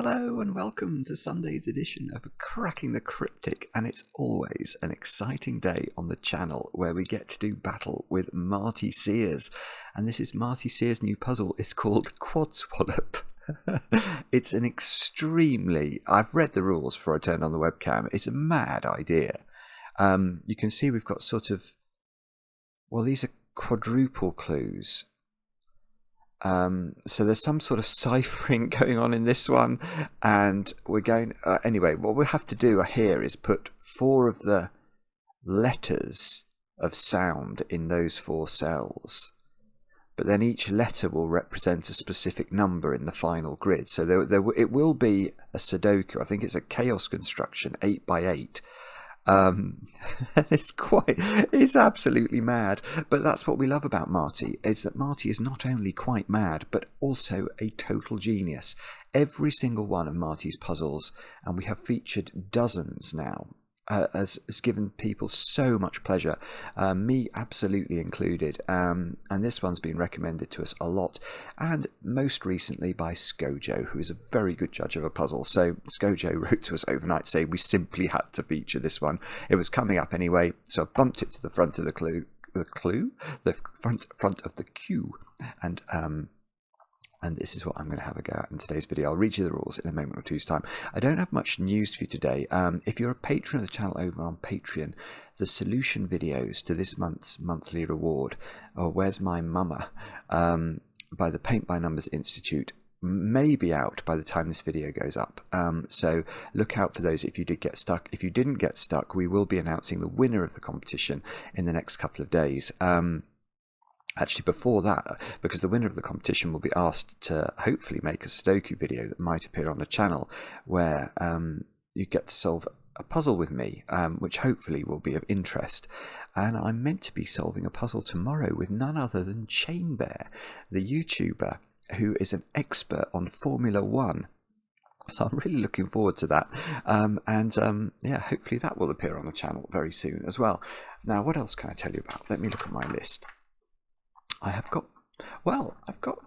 Hello and welcome to Sunday's edition of Cracking the Cryptic, and it's always an exciting day on the channel where we get to do battle with Marty Sears. And this is Marty Sears' new puzzle. It's called Quadswallop. It's an extremely... I've read the rules before I turned on the webcam. It's a mad idea. You can see we've got sort of... Well, these are quadruple clues. So there's some sort of ciphering going on in this one, and we're going anyway, what we'll have to do here is put 4 of the letters of sound in those 4 cells, but then each letter will represent a specific number in the final grid. So it will be a Sudoku. I think it's a chaos construction 8 by 8. It's absolutely mad, but that's what we love about Marty, is that Marty is not only quite mad but also a total genius. Every single one of Marty's puzzles, and we have featured dozens now, has given people so much pleasure, me absolutely included, and this one's been recommended to us a lot, and most recently by Skojo, who is a very good judge of a puzzle. So Skojo wrote to us overnight saying we simply had to feature this one. It was coming up anyway, so I bumped it to the front of the front of the queue, and this is what I'm going to have a go at in today's video. I'll read you the rules in a moment or two's time. I don't have much news for you today. If you're a patron of the channel over on Patreon, the solution videos to this month's monthly reward, or Where's My Mama, by the Paint by Numbers Institute, may be out by the time this video goes up. So look out for those if you did get stuck. If you didn't get stuck, we will be announcing the winner of the competition in the next couple of days. Actually, before that, because the winner of the competition will be asked to hopefully make a Sudoku video that might appear on the channel, where you get to solve a puzzle with me, which hopefully will be of interest. And I'm meant to be solving a puzzle tomorrow with none other than Chain Bear, the YouTuber who is an expert on Formula 1. So I'm really looking forward to that. Yeah, hopefully that will appear on the channel very soon as well. Now, what else can I tell you about? Let me look at my list. I've got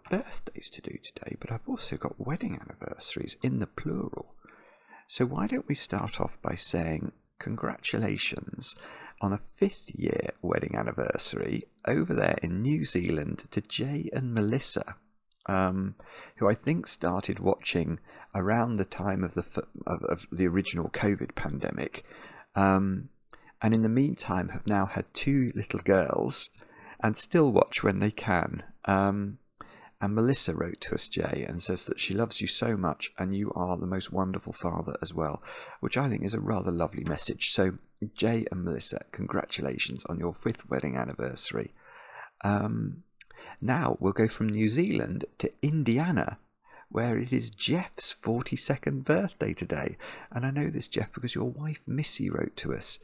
birthdays to do today, but I've also got wedding anniversaries in the plural. So why don't we start off by saying congratulations on a 5th year wedding anniversary over there in New Zealand to Jay and Melissa, who I think started watching around the time of the original COVID pandemic, and in the meantime have now had 2 little girls and still watch when they can. And Melissa wrote to us, Jay, and says that she loves you so much and you are the most wonderful father as well, which I think is a rather lovely message. So Jay and Melissa, congratulations on your 5th wedding anniversary. Now we'll go from New Zealand to Indiana, where it is Jeff's 42nd birthday today. And I know this, Jeff, because your wife Missy wrote to us,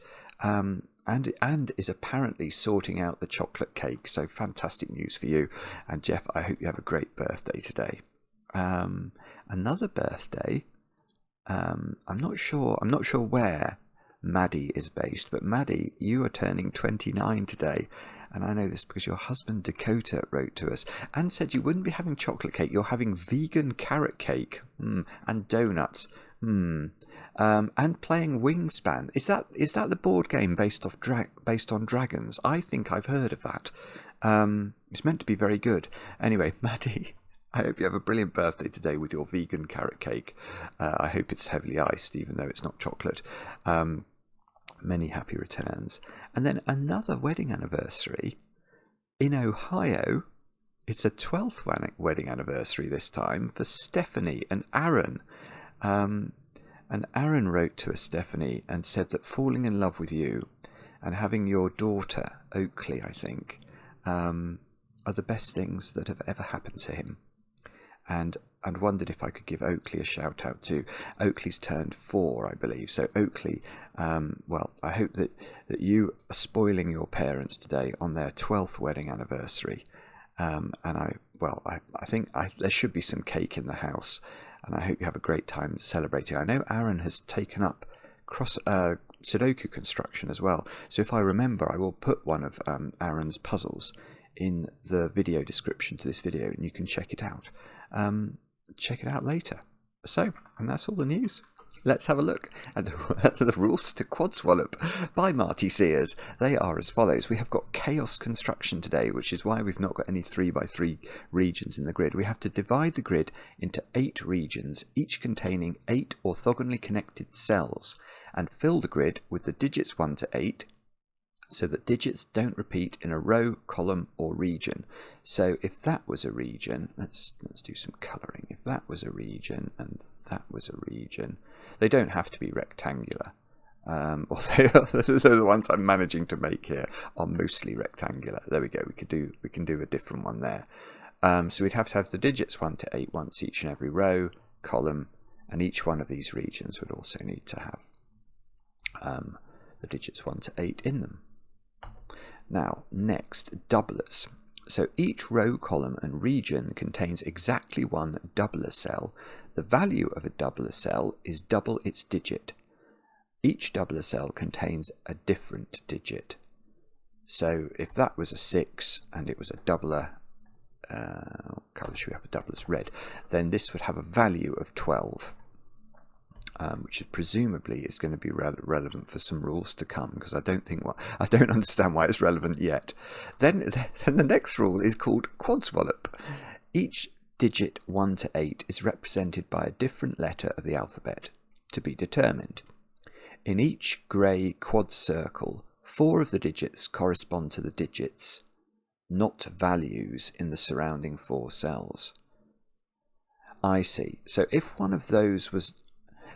and is apparently sorting out the chocolate cake. So fantastic news for you. And Jeff, I hope you have a great birthday today. Another birthday, I'm not sure where Maddie is based, but Maddie, you are turning 29 today. And I know this because your husband Dakota wrote to us and said you wouldn't be having chocolate cake, you're having vegan carrot cake, and donuts. And playing Wingspan. Is that the board game based on dragons? I think I've heard of that. It's meant to be very good. Anyway, Maddie, I hope you have a brilliant birthday today with your vegan carrot cake. I hope it's heavily iced, even though it's not chocolate. Many happy returns. And then another wedding anniversary in Ohio. It's a 12th wedding anniversary this time for Stephanie and Aaron. And Aaron wrote to us, Stephanie, and said that falling in love with you and having your daughter, Oakley, I think, are the best things that have ever happened to him. And wondered if I could give Oakley a shout out too. Oakley's turned 4, I believe. So Oakley, well, I hope that you are spoiling your parents today on their 12th wedding anniversary. And I think there should be some cake in the house. And I hope you have a great time celebrating. I know Aaron has taken up Sudoku construction as well. So if I remember, I will put one of Aaron's puzzles in the video description to this video, and you can check it out. Check it out later. And that's all the news. Let's have a look at the rules to Quadswallop by Marty Sears. They are as follows. We have got chaos construction today, which is why we've not got any 3x3 regions in the grid. We have to divide the grid into 8 regions, each containing 8 orthogonally connected cells, and fill the grid with the digits 1 to 8, so that digits don't repeat in a row, column, or region. So if that was a region, let's do some colouring. If that was a region and that was a region, they don't have to be rectangular. Although the ones I'm managing to make here are mostly rectangular. There we go. We can do a different one there. So we'd have to have the digits 1 to 8 once each and every row, column, and each one of these regions would also need to have the digits 1 to 8 in them. Now, next, doublers. So each row, column, and region contains exactly one doubler cell. The value of a doubler cell is double its digit. Each doubler cell contains a different digit. So if that was a 6 and it was a doubler, what colour should we have a doublers? Red. Then this would have a value of 12. Which is presumably is going to be relevant for some rules to come, because I don't understand why it's relevant yet. Then the next rule is called Quadswallop. Each digit 1 to 8 is represented by a different letter of the alphabet to be determined. In each grey quad circle, 4 of the digits correspond to the digits, not values, in the surrounding 4 cells. I see. So if one of those was,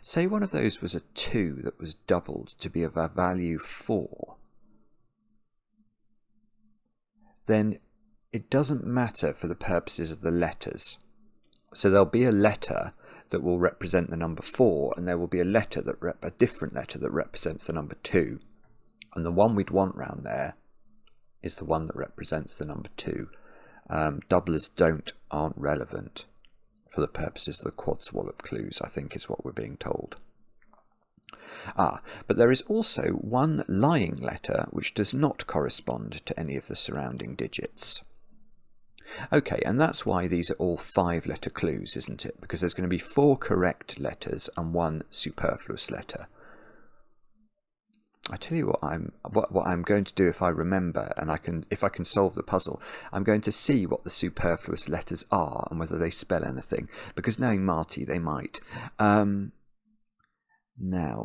say one of those was a 2 that was doubled to be of a value 4, then it doesn't matter for the purposes of the letters. So there'll be a letter that will represent the number 4, and there will be a letter a different letter that represents the number 2. And the one we'd want round there is the one that represents the number 2. Doublers aren't relevant for the purposes of the Quadswallop clues, I think is what we're being told. But there is also one lying letter which does not correspond to any of the surrounding digits. Okay, and that's why these are all 5-letter clues, isn't it? Because there's going to be 4 correct letters and 1 superfluous letter. I tell you what I'm going to do if I remember, and if I can solve the puzzle, I'm going to see what the superfluous letters are and whether they spell anything, because knowing Marty, they might. Now,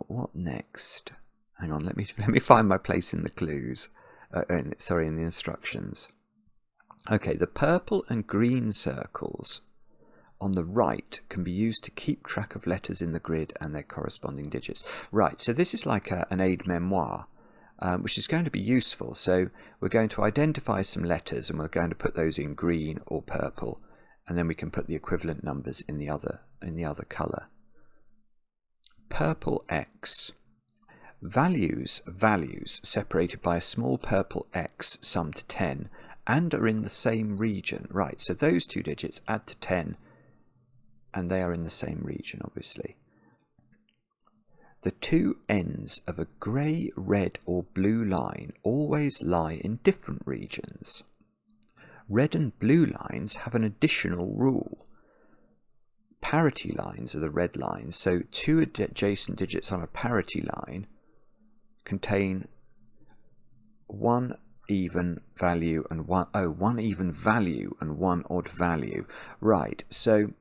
what next? Hang on, let me find my place in the clues. In the instructions. Okay, the purple and green circles on the right can be used to keep track of letters in the grid and their corresponding digits. Right, so this is like an aide-memoire, which is going to be useful. So we're going to identify some letters and we're going to put those in green or purple, and then we can put the equivalent numbers in the other colour. Purple X. Values separated by a small purple X sum to 10 and are in the same region. Right, so those 2 digits add to 10 and they are in the same region, obviously. The 2 ends of a grey, red or blue line always lie in different regions. Red and blue lines have an additional rule. Parity lines are the red lines, so 2 adjacent digits on a parity line contain one even value and one even value and 1 odd value. Right, so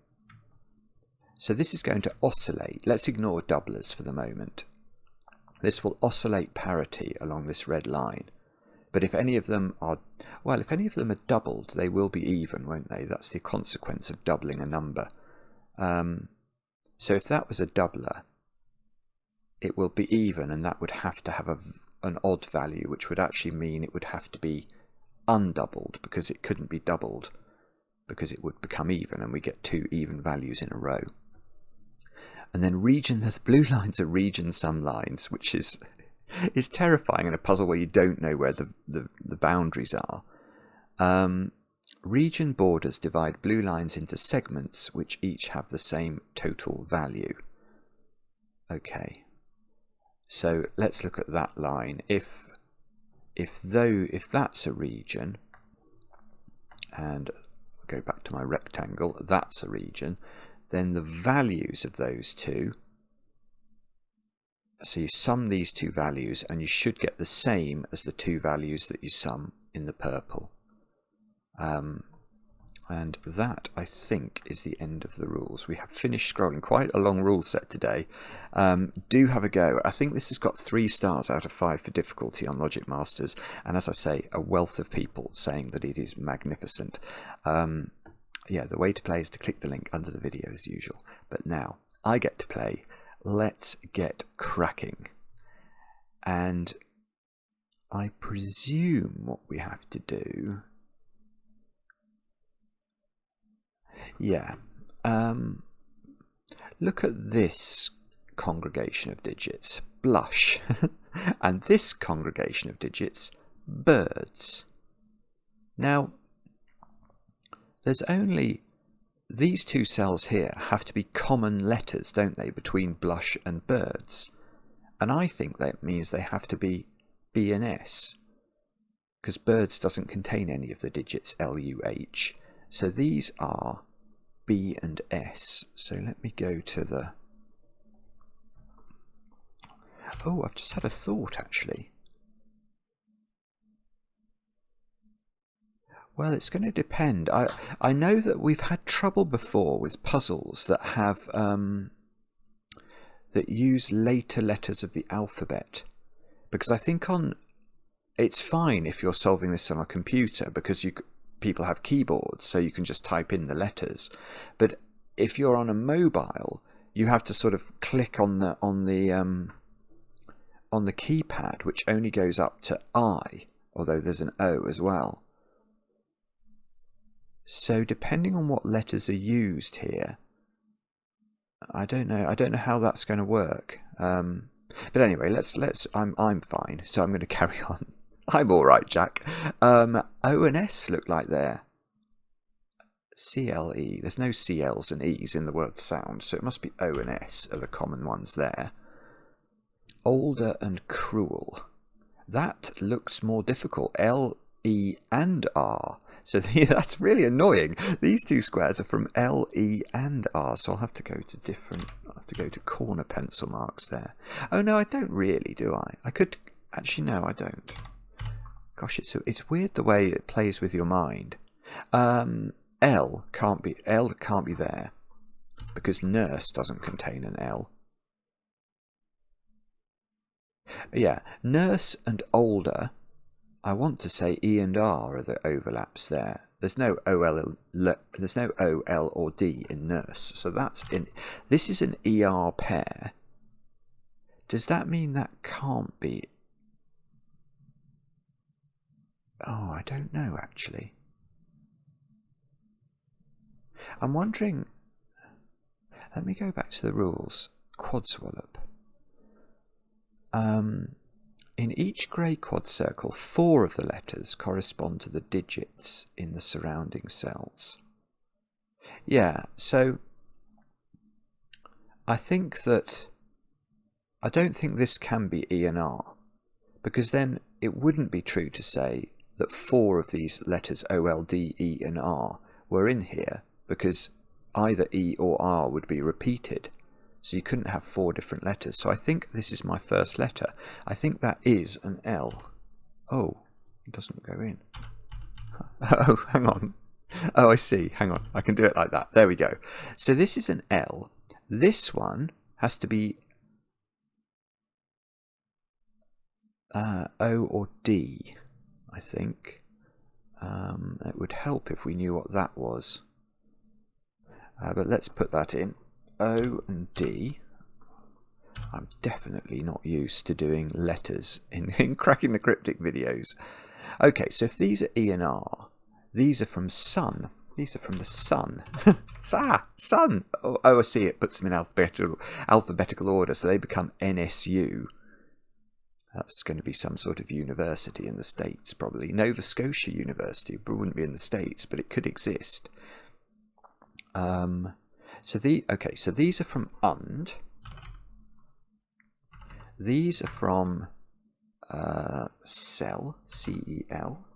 this is going to oscillate. Let's ignore doublers for the moment. This will oscillate parity along this red line. But if any of them are doubled, they will be even, won't they? That's the consequence of doubling a number. So if that was a doubler, it will be even, and that would have to have an odd value, which would actually mean it would have to be undoubled, because it couldn't be doubled, because it would become even, and we get 2 even values in a row. And then the blue lines are region sum lines, which is terrifying in a puzzle where you don't know where the boundaries are. Region borders divide blue lines into segments which each have the same total value. Okay, so let's look at that line. If that's a region, and go back to my rectangle, that's a region, then the values of those two. So you sum these two values and you should get the same as the two values that you sum in the purple. And that, I think, is the end of the rules. We have finished scrolling. Quite a long rule set today. Do have a go. I think this has got 3 stars out of 5 for difficulty on Logic Masters. And as I say, a wealth of people saying that it is magnificent. Yeah, the way to play is to click the link under the video as usual. But now, I get to play. Let's get cracking. And I presume what we have to do... Yeah, look at this congregation of digits, blush, and this congregation of digits, birds. Now, there's only, these two cells here have to be common letters, don't they, between blush and birds. And I think that means they have to be B and S, because birds doesn't contain any of the digits LUH. So these are B and S. So let me go to the... Oh, I've just had a thought actually. Well, it's going to depend. I know that we've had trouble before with puzzles that have that use later letters of the alphabet, because I think it's fine if you're solving this on a computer because people have keyboards, so you can just type in the letters. But if you're on a mobile, you have to sort of click on the keypad, which only goes up to I, although there's an O as well. So depending on what letters are used here, I don't know how that's going to work. But anyway, let's. I'm fine, so I'm going to carry on. I'm all right, Jack. O and S look like they're CLE. There's no CLs and E's in the word sound, so it must be O and S are the common ones there. Older and cruel. That looks more difficult. L, E, and R. So that's really annoying. These two squares are from L, E, and R. So I'll have to go to corner pencil marks there. Oh no, I don't really, do I? I could actually no, I don't. Gosh, it's weird the way it plays with your mind. L can't be there because nurse doesn't contain an L. Yeah, nurse and older. I want to say E and R are the overlaps there. There's no OL or D in nurse, so that's in. This is an ER pair. Does that mean that can't be? Oh, I don't know actually. I'm wondering. Let me go back to the rules. Quadswallop. In each grey quad circle, 4 of the letters correspond to the digits in the surrounding cells. Yeah, so I think that I don't think this can be E and R, because then it wouldn't be true to say that 4 of these letters O, L, D, E and R were in here, because either E or R would be repeated. So you couldn't have 4 different letters. So I think this is my first letter. I think that is an L. Oh, it doesn't go in. Oh, hang on. Oh, I see. Hang on. I can do it like that. There we go. So this is an L. This one has to be O or D, I think. It would help if we knew what that was. But let's put that in. O and D. I'm definitely not used to doing letters in Cracking the Cryptic videos. Okay, so if these are E and R, these are from sun. These are from the sun. Sun! Oh, I see, it puts them in alphabetical order, so they become NSU. That's going to be some sort of university in the States, probably. Nova Scotia University. It wouldn't be in the States, but it could exist. So these are from und. These are from cell, C-E-L.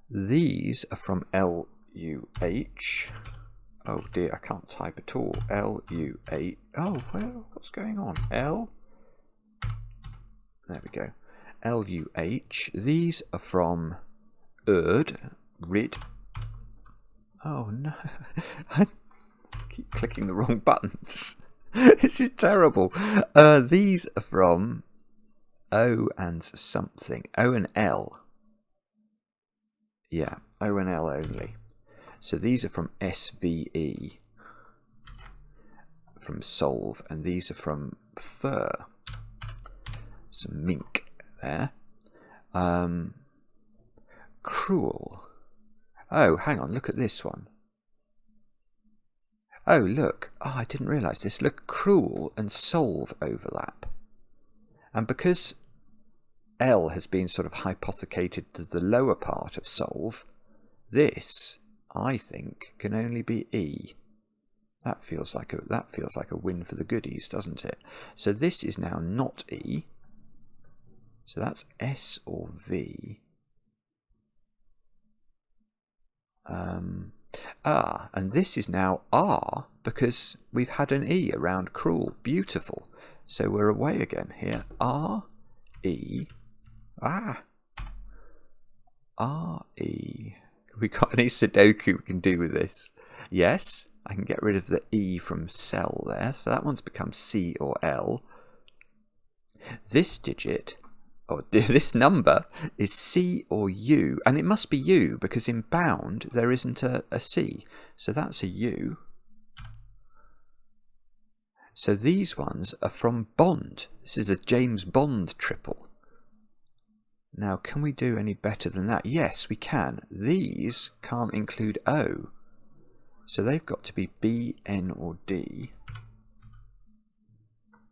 These are from L-U-H. Oh dear, I can't type at all. L-U-H. Oh, well, what's going on? L. There we go. L-U-H. These are from rid. Oh no. I keep clicking the wrong buttons. This is terrible. These are from O and something. O and L. Yeah, O and L only. So these are from SVE, from solve, and these are from fur. Some mink there. Cruel. Oh, hang on, look at this one. Oh, look. Oh, I didn't realise this. Look, cruel and solve overlap. And because L has been sort of hypothecated to the lower part of solve, this, I think, can only be E. That feels like a win for the goodies, doesn't it? So this is now not E. So that's S or V. And this is now R because we've had an E around cruel. Beautiful. So we're away again here. R, E. R, E. We got any Sudoku we can do with this? Yes, I can get rid of the E from cell there. So that one's become C or L. This digit, or this number, is C or U. And it must be U because in bound there isn't a C. So that's a U. So these ones are from Bond. This is a James Bond triple. Now, can we do any better than that? Yes, we can. These can't include O. So they've got to be B, N, or D.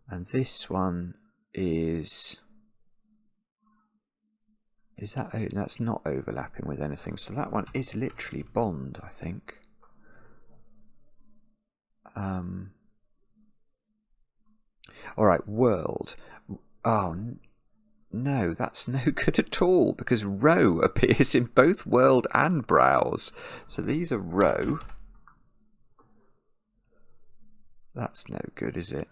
And this one is that, oh, that's not overlapping with anything. So that one is literally Bond, I think. All right, world. Oh, no, that's no good at all because row appears in both world and browse. So these are row. That's no good, is it?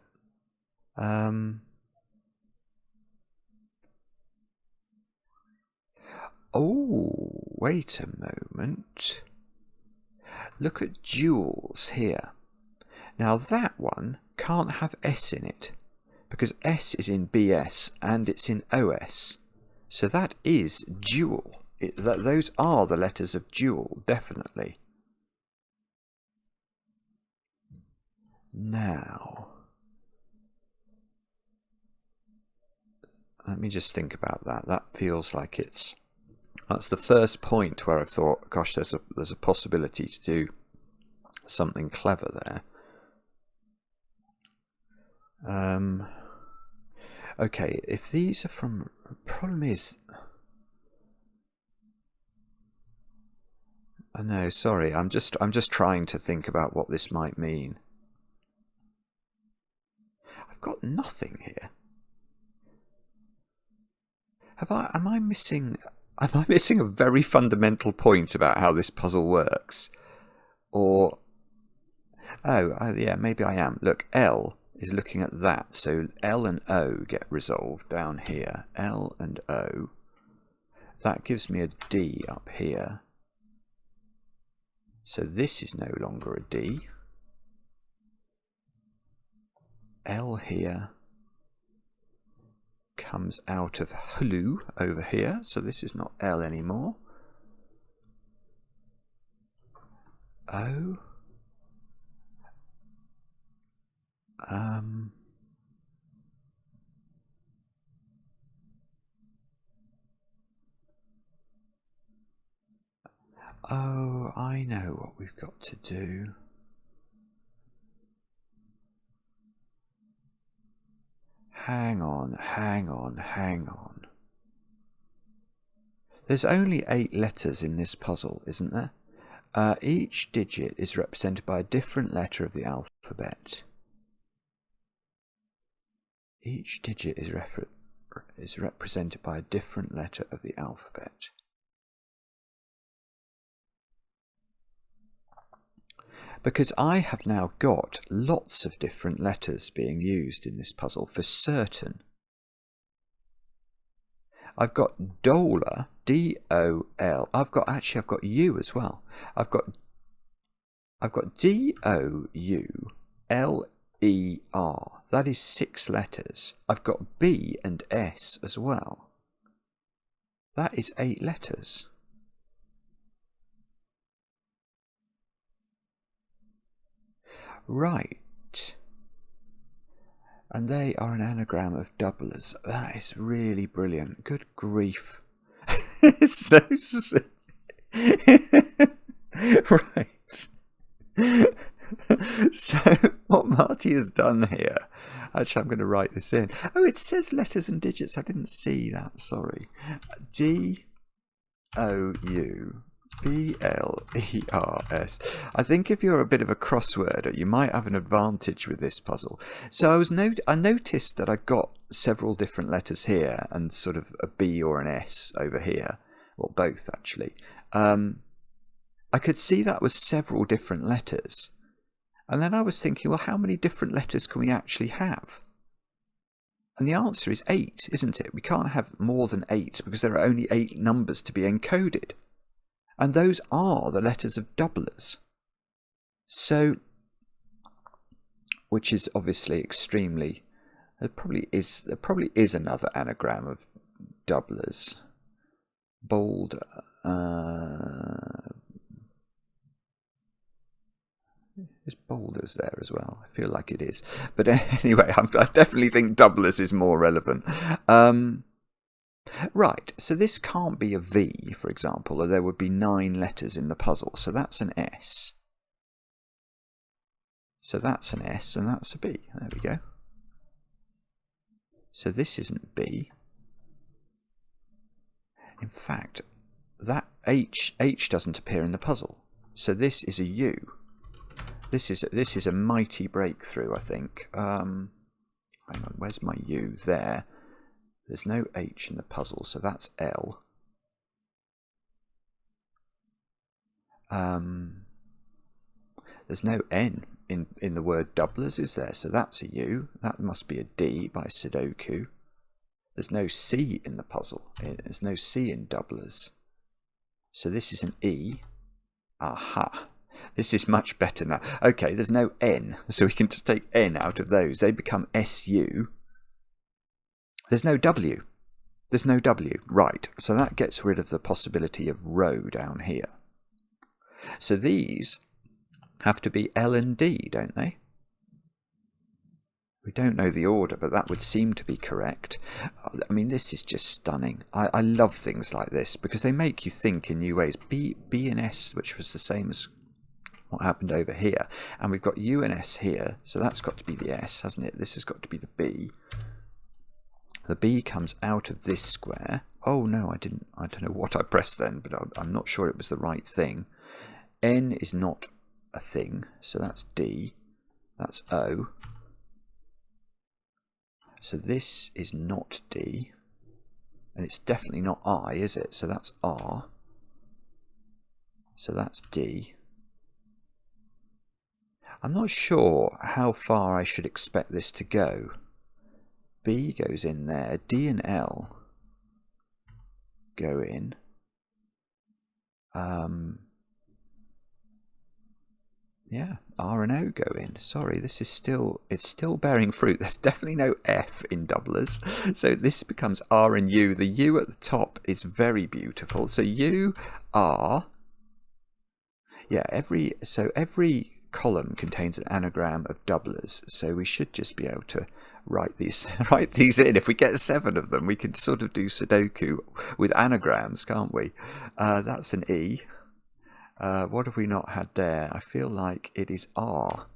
Oh, wait a moment. Look at jewels here. Now that one can't have S in it because S is in BS and it's in OS. So that is jewel. Those are the letters of jewel, definitely. Now, let me just think about that. That feels like that's the first point where I've thought, gosh, there's a possibility to do something clever there. Okay, if these are from, problem is, oh no, sorry, I'm just trying to think about what this might mean. I've got nothing here. Am I missing a very fundamental point about how this puzzle works? Or, yeah, maybe I am. Look, L is looking at that, so L and O get resolved down here. L and O. That gives me a D up here. So this is no longer a D. L here comes out of HLU over here, so this is not L anymore. O. Oh, I know what we've got to do. Hang on. There's only 8 letters in this puzzle, isn't there? Each digit is represented by a different letter of the alphabet. Each digit is represented by a different letter of the alphabet. because I have now got lots of different letters being used in this puzzle for certain. I've got dollar, D-O-L. I've got U as well. I've got D-O-U-L-E-R. That is 6 letters. I've got B and S as well. That is 8 letters. Right. And they are an anagram of doublers. That is really brilliant. Good grief. It's so sick. Right. So what Marty has done here, actually I'm going to write this in. Oh, it says letters and digits. I didn't see that, sorry. D-O-U-B-L-E-R-S. I think if you're a bit of a crossworder, you might have an advantage with this puzzle. So I noticed that I got several different letters here and sort of a B or an S over here. Well, both actually. I could see that was several different letters. And then I was thinking, well, how many different letters can we actually have? And the answer is 8, isn't it? We can't have more than 8 because there are only 8 numbers to be encoded. And those are the letters of doublers. So, which is obviously extremely, there probably is another anagram of doublers. Bold, is boulders there as well? I feel like it is. But anyway, I definitely think doublers is more relevant. Right, so this can't be a V, for example, or there would be 9 letters in the puzzle. So that's an S. So that's an S and that's a B. There we go. So this isn't B. In fact, that H doesn't appear in the puzzle. So this is a U. This is a mighty breakthrough, I think. Hang on, where's my U? There. There's no H in the puzzle, so that's L. There's no N in the word doublers, is there? So that's a U. That must be a D by Sudoku. There's no C in the puzzle. There's no C in doublers. So this is an E. Aha. This is much better now. Okay, there's no N, so we can just take N out of those. They become SU. There's no W. There's no W. Right, so that gets rid of the possibility of row down here. So these have to be L and D, don't they? We don't know the order, but that would seem to be correct. I mean, this is just stunning. I love things like this because they make you think in new ways. B and S, which was the same as what happened over here. And we've got U and S here, so that's got to be the S, hasn't it? This has got to be the B. The B comes out of this square. Oh no, I don't know what I pressed then, but I'm not sure it was the right thing. N is not a thing, so that's D. That's O. So this is not D. And it's definitely not I, is it? So that's R. So that's D. I'm not sure how far I should expect this to go. B goes in there. D and L go in. Yeah, R and O go in. Sorry, this is it's still bearing fruit. There's definitely no F in doublers. So this becomes R and U. The U at the top is very beautiful. So U, R. Yeah, every column contains an anagram of doublers. So we should just be able to write these in. If we get 7 of them, we can sort of do Sudoku with anagrams, can't we? That's an E. What have we not had there? I feel like it is R.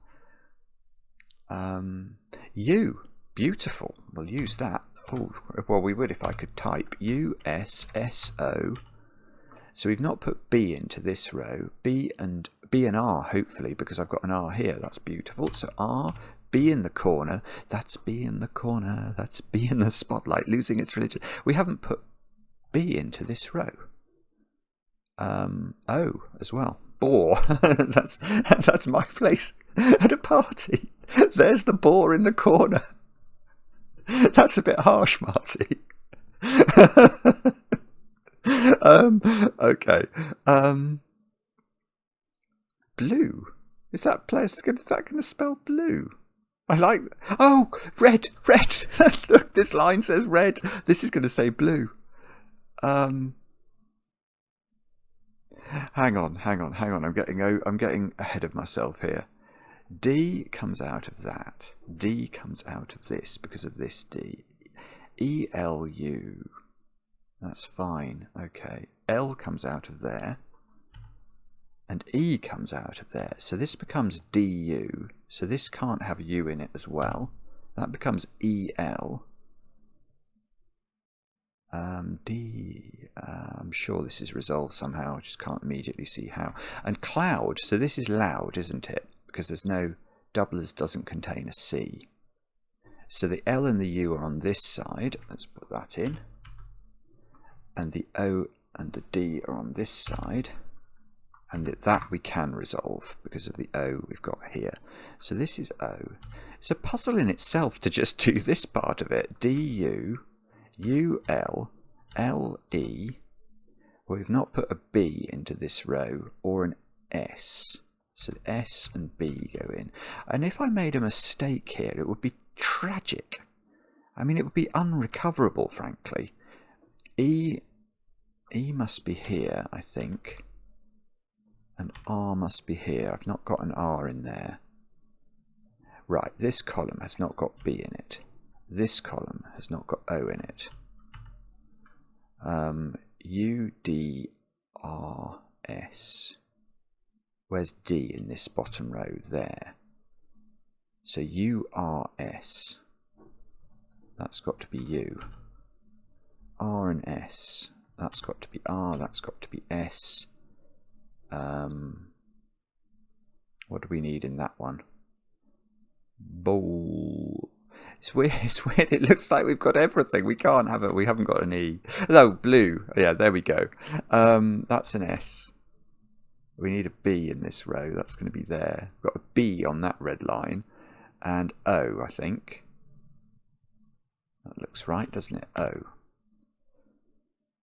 U. Beautiful. We'll use that. Oh, well, we would if I could type U, S, S, O. So we've not put B into this row. B and R, hopefully, because I've got an R here. That's beautiful. So R, B in the corner. That's B in the corner. That's B in the spotlight, losing its religion. We haven't put B into this row. O as well. boar. that's my place at a party. There's the boar in the corner. That's a bit harsh, Marty. Okay. Blue. Is that going to spell blue? I like. Oh, red. Look, this line says red. This is going to say blue. Hang on. I'm getting ahead of myself here. D comes out of that. D comes out of this because of this D. ELU. That's fine. Okay. L comes out of there. And E comes out of there. So this becomes DU. So this can't have U in it as well. That becomes EL. I'm sure this is resolved somehow. I just can't immediately see how. And cloud. So this is loud, isn't it? Because there's no doublers doesn't contain a C. So the L and the U are on this side. Let's put that in. And the O and the D are on this side. And that we can resolve because of the O we've got here. So this is O. It's a puzzle in itself to just do this part of it. DU, UL, LE. Well, we've not put a B into this row or an S. So S and B go in. And if I made a mistake here, it would be tragic. I mean, it would be unrecoverable, frankly. E must be here, I think. And R must be here. I've not got an R in there. Right, this column has not got B in it. This column has not got O in it. U, D, R, S. Where's D in this bottom row? There. So U, R, S. That's got to be U. R and S. That's got to be R. That's got to be S. What do we need in that one? Ball. It's weird. It looks like we've got everything. We can't have it. We haven't got an E. No, blue. Yeah, there we go. That's an S. We need a B in this row. That's going to be there. We've got a B on that red line. And O, I think. That looks right, doesn't it? O.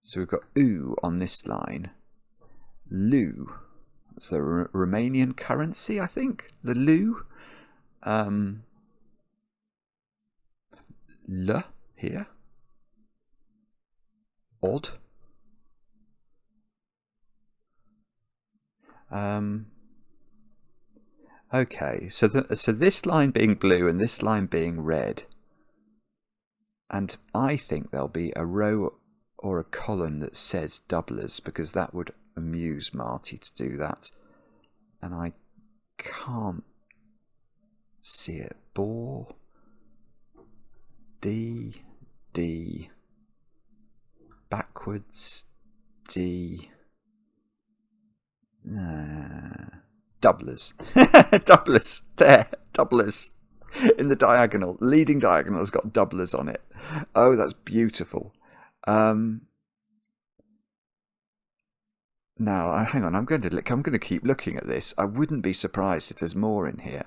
So we've got U on this line. Lu. That's the Romanian currency, I think. The Lu. L here. Odd. Okay, so this line being blue and this line being red, and I think there'll be a row or a column that says doublers because that would amuse Marty to do that, and I can't see it. Ball. D, D, backwards, D, doublers, doublers, there, doublers, in the diagonal, leading diagonal has got doublers on it. Oh, that's beautiful. Now, hang on, I'm going to keep looking at this. I wouldn't be surprised if there's more in here.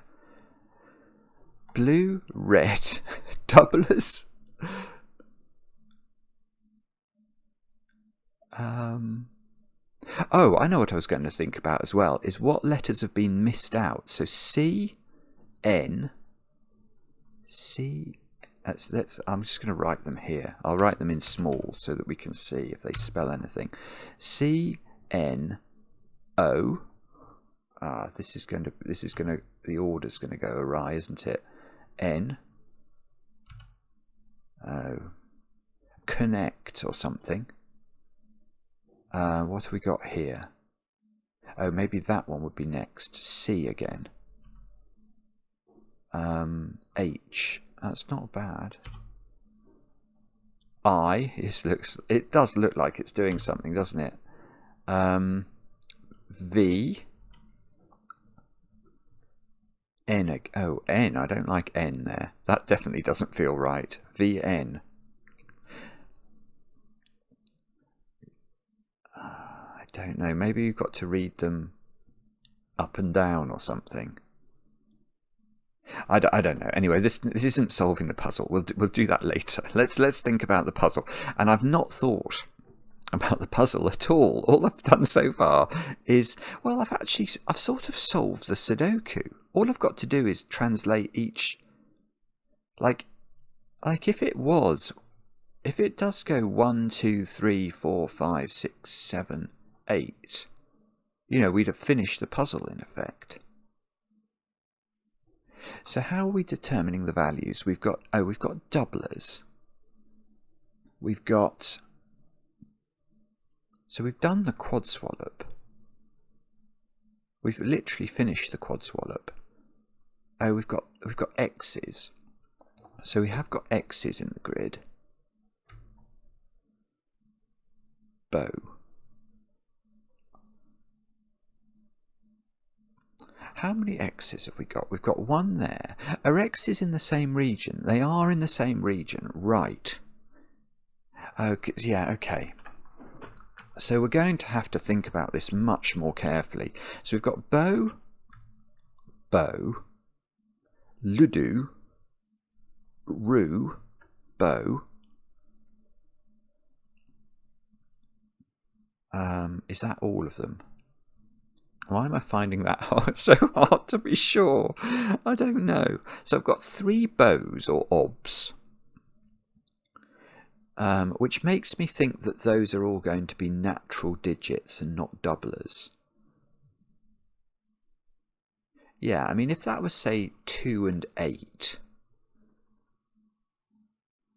Blue, red, doublers. Oh, I know what I was going to think about as well, is what letters have been missed out. So C, N, C, I'm just going to write them here. I'll write them in small so that we can see if they spell anything. C, N, O. This is going to, the order's going to go awry, isn't it? N, O, connect or something. What have we got here? Oh, maybe that one would be next. C again. H. That's not bad. I. It does look like it's doing something, doesn't it? V. N. Oh, N. I don't like N there. That definitely doesn't feel right. VN. I don't know. Maybe you've got to read them up and down or something. I don't know. Anyway, this isn't solving the puzzle. We'll do that later. Let's think about the puzzle. And I've not thought about the puzzle at all. All I've done so far is, well, I've sort of solved the Sudoku. All I've got to do is translate each, like if it does go 1, 2, 3, 4, 5, 6, 7, 8, we'd have finished the puzzle in effect. So how are we determining the values? We've got doublers. So we've done the Quadswallop. We've literally finished the Quadswallop. Oh, we've got X's. So we have got X's in the grid. Bow. How many X's have we got? We've got one there. Are X's in the same region? They are in the same region, right. Okay, yeah, okay. So we're going to have to think about this much more carefully. So we've got bow, ludo, roo, bow. Is that all of them? Why am I finding that so hard to be sure? I don't know. So I've got 3 bows or obs, which makes me think that those are all going to be natural digits and not doublers. Yeah, I mean, if that was, say, 2 and 8,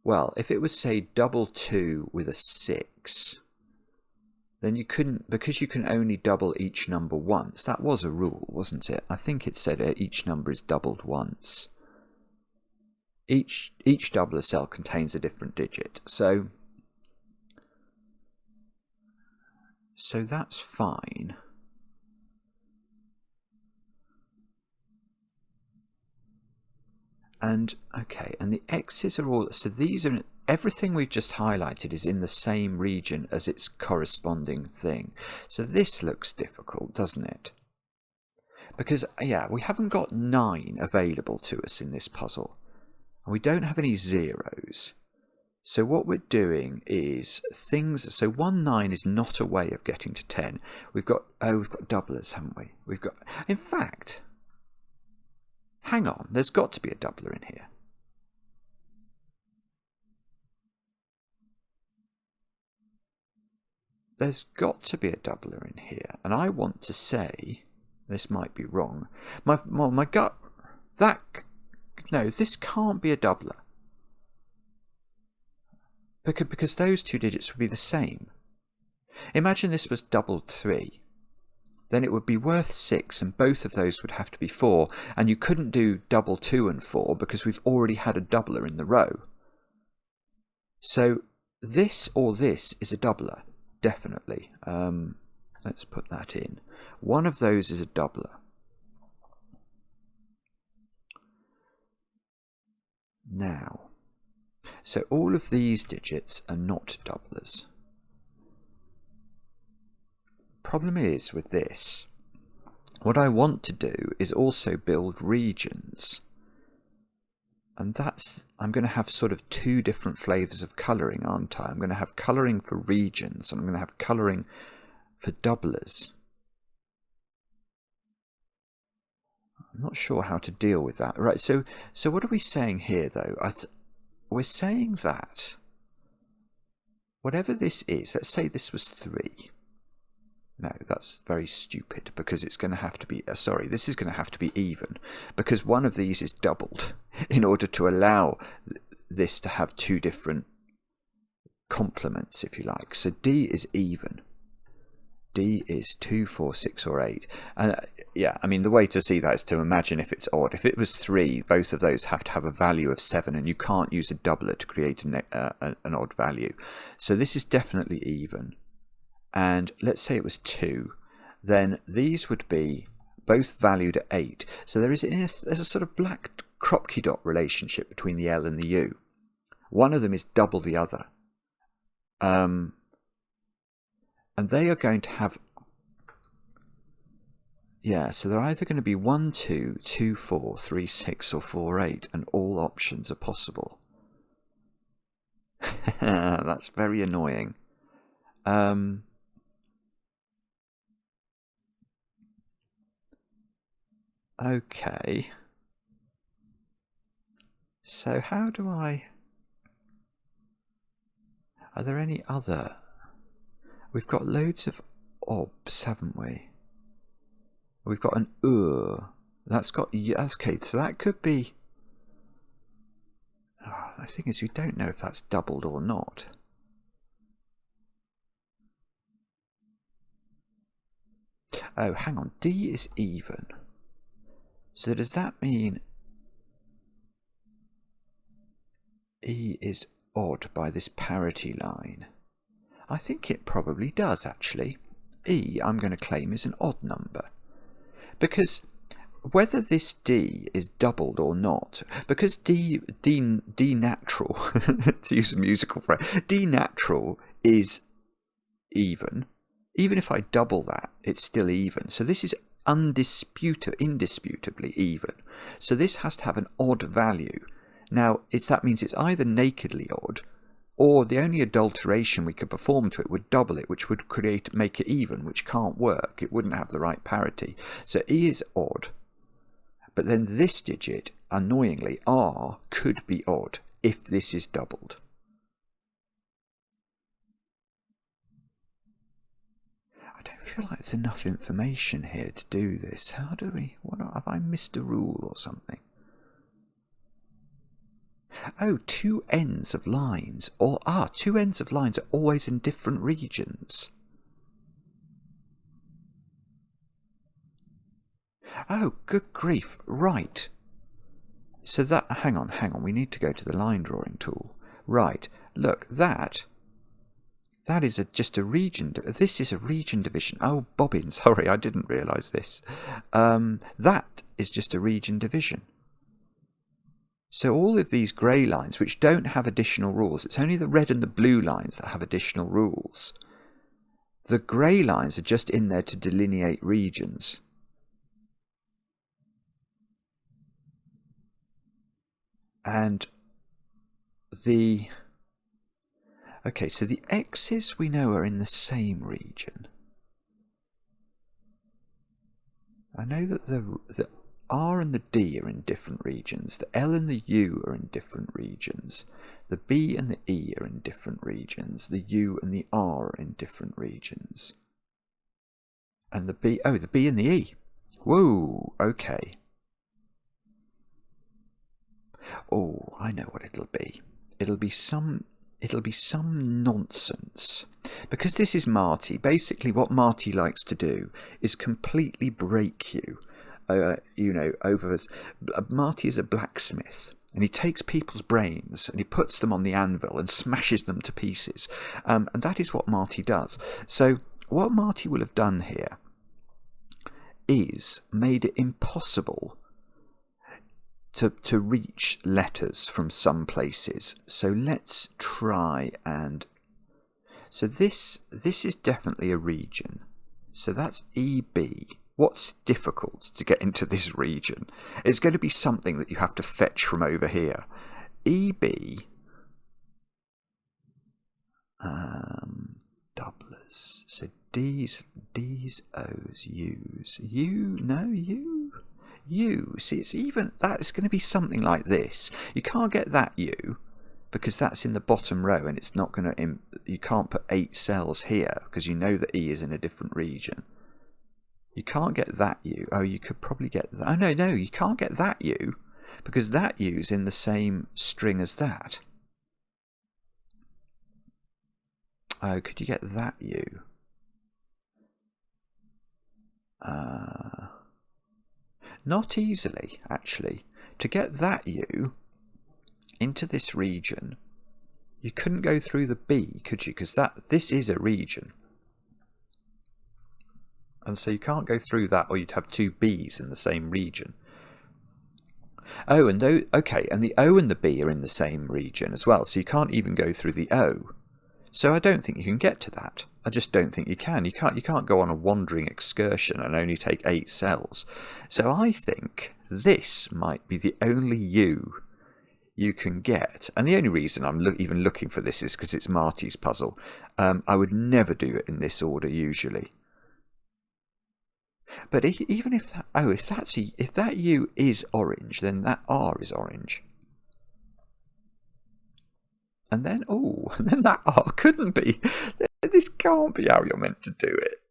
well, if it was, say, double 2 with a 6, then you couldn't, because you can only double each number once. That was a rule, wasn't it? I think it said each number is doubled once. Each doubler cell contains a different digit. So that's fine. And okay, and the X's are all, so these are, everything we've just highlighted is in the same region as its corresponding thing. So this looks difficult, doesn't it? Because, yeah, we haven't got 9 available to us in this puzzle. And we don't have any zeros. So what we're doing is things, so 1, 9 is not a way of getting to 10. We've got doublers, haven't we? We've got, in fact, hang on, there's got to be a doubler in here. There's got to be a doubler in here, and I want to say, this might be wrong, my gut, no, this can't be a doubler, because those 2 digits would be the same. Imagine this was doubled 3, then it would be worth 6, and both of those would have to be 4, and you couldn't do double 2 and 4 because we've already had a doubler in the row. So this or this is a doubler. Definitely. Let's put that in. One of those is a doubler. Now, so all of these digits are not doublers. Problem is with this, what I want to do is also build regions. And that's, I'm going to have sort of 2 different flavours of colouring, aren't I? I'm going to have colouring for regions, and I'm going to have colouring for doublers. I'm not sure how to deal with that. Right, so what are we saying here, though? We're saying that whatever this is, let's say this was 3. No, that's very stupid, because it's going to have to be, sorry, this is going to have to be even, because one of these is doubled in order to allow this to have 2 different complements, if you like. So D is even. D is 2, 4, 6 or 8. And yeah, I mean, the way to see that is to imagine if it's odd. If it was 3, both of those have to have a value of 7, and you can't use a doubler to create an odd value. So this is definitely even. And let's say it was 2, then these would be both valued at 8. So there's a sort of black Kropke dot relationship between the L and the U. One of them is double the other. And they are going to have, Yeah, so they're either going to be 1, 2, 2, 4, 3, 6, or 4, 8, and all options are possible. That's very annoying. Okay. So how do I... Are there any other... We've got loads of obs, haven't we? We've got an That's got... Okay, so that could be... Oh, the thing is, we don't know if that's doubled or not. Oh, hang on. D is even. So does that mean E is odd by this parity line? I think it probably does, actually. E, I'm going to claim, is an odd number. Because whether this D is doubled or not, because D natural, to use a musical phrase, D natural is even. Even if I double that, it's still even. So this is indisputably even. So this has to have an odd value. Now, that means it's either nakedly odd, or the only adulteration we could perform to it would double it, which would make it even, which can't work. It wouldn't have the right parity. So E is odd. But then this digit, annoyingly, R, could be odd if this is doubled. I don't feel like there's enough information here to do this. How do we... have I missed a rule or something? Oh, two ends of lines. Two ends of lines are always in different regions. Oh, good grief. Right. So that... Hang on. We need to go to the line drawing tool. Right. Look, that is just a region... This is a region division. Oh, bobbins. Sorry, I didn't realise this. That is just a region division. So all of these grey lines, which don't have additional rules, it's only the red and the blue lines that have additional rules. The grey lines are just in there to delineate regions. And the... Okay, so the X's we know are in the same region. I know that the R and the D are in different regions. The L and the U are in different regions. The B and the E are in different regions. The U and the R are in different regions. And the B and the E. Whoa, okay. Oh, I know what it'll be. It'll be some nonsense. Because this is Marty. Basically what Marty likes to do is completely break you. Marty is a blacksmith, and he takes people's brains and he puts them on the anvil and smashes them to pieces. And that is what Marty does. So what Marty will have done here is made it impossible to reach letters from some places. So let's try and... So this is definitely a region. So that's EB. What's difficult to get into this region? It's going to be something that you have to fetch from over here. EB... doublers. So D's, O's, U's. U. See, it's even... That's going to be something like this. You can't get that U, because that's in the bottom row, and it's not going to... You can't put 8 cells here, because you know that E is in a different region. You can't get that U. Oh, you could probably get that. Oh, no, you can't get that U, because that U's in the same string as that. Oh, could you get that U? Not easily, actually. To get that U into this region, you couldn't go through the B, could you? Because this is a region. And so you can't go through that, or you'd have 2 B's in the same region. Oh, and okay, and the O and the B are in the same region as well, so you can't even go through the O. So I don't think you can get to that. I just don't think you can. You can't go on a wandering excursion and only take 8 cells. So I think this might be the only U you can get. And the only reason I'm even looking for this is because it's Marty's puzzle. I would never do it in this order usually. But even if that, if that U is orange, then that R is orange. And then, and then that R couldn't be. This can't be how you're meant to do it.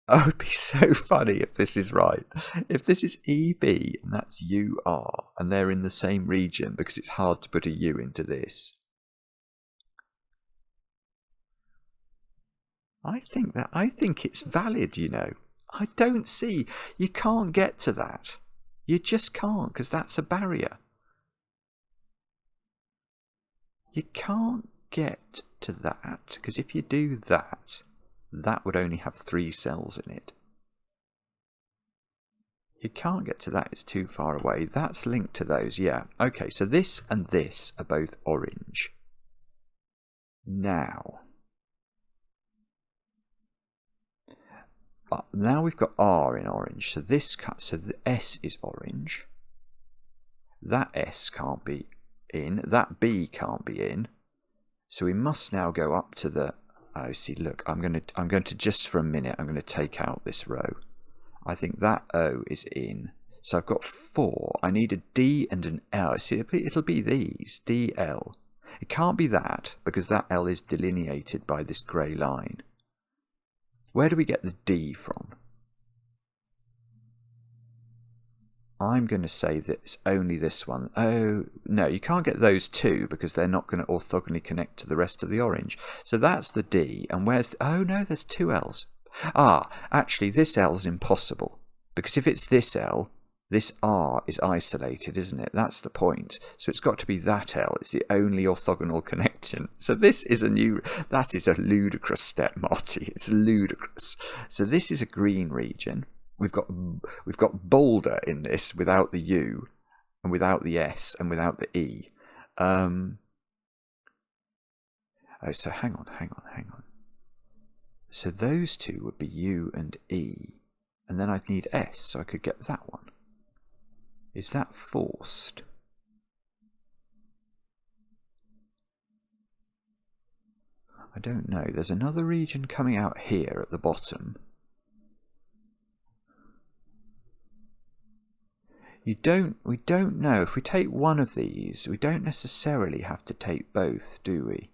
Oh, it would be so funny if this is right. If this is EB and that's UR, and they're in the same region, because it's hard to put a U into this. I think it's valid, you know. I don't see, you can't get to that. You just can't, because that's a barrier. You can't get to that, because if you do that, that would only have 3 cells in it. You can't get to that, it's too far away. That's linked to those, yeah. Okay, so this and this are both orange. Now we've got R in orange, so so the S is orange. That S can't be in, that B can't be in. So we must now go up to the, oh see, look, I'm going to just for a minute, I'm going to take out this row. I think that O is in. So I've got 4. I need a D and an L. See, it'll be these, D, L. It can't be that, because that L is delineated by this grey line. Where do we get the D from? I'm going to say that it's only this one. Oh, no, you can't get those 2 because they're not going to orthogonally connect to the rest of the orange. So that's the D. And where's the... Oh, no, there's 2 L's. Ah, actually, this L is impossible. Because if it's this L, this R is isolated, isn't it? That's the point. So it's got to be that L. It's the only orthogonal connection. So this is that is a ludicrous step, Marty. It's ludicrous. So this is a green region. We've got boulder in this without the U and without the S and without the E. Oh, so hang on. So those 2 would be U and E, and then I'd need S, so I could get that one. Is that forced? I don't know. There's another region coming out here at the bottom. We don't know. If we take one of these, we don't necessarily have to take both, do we?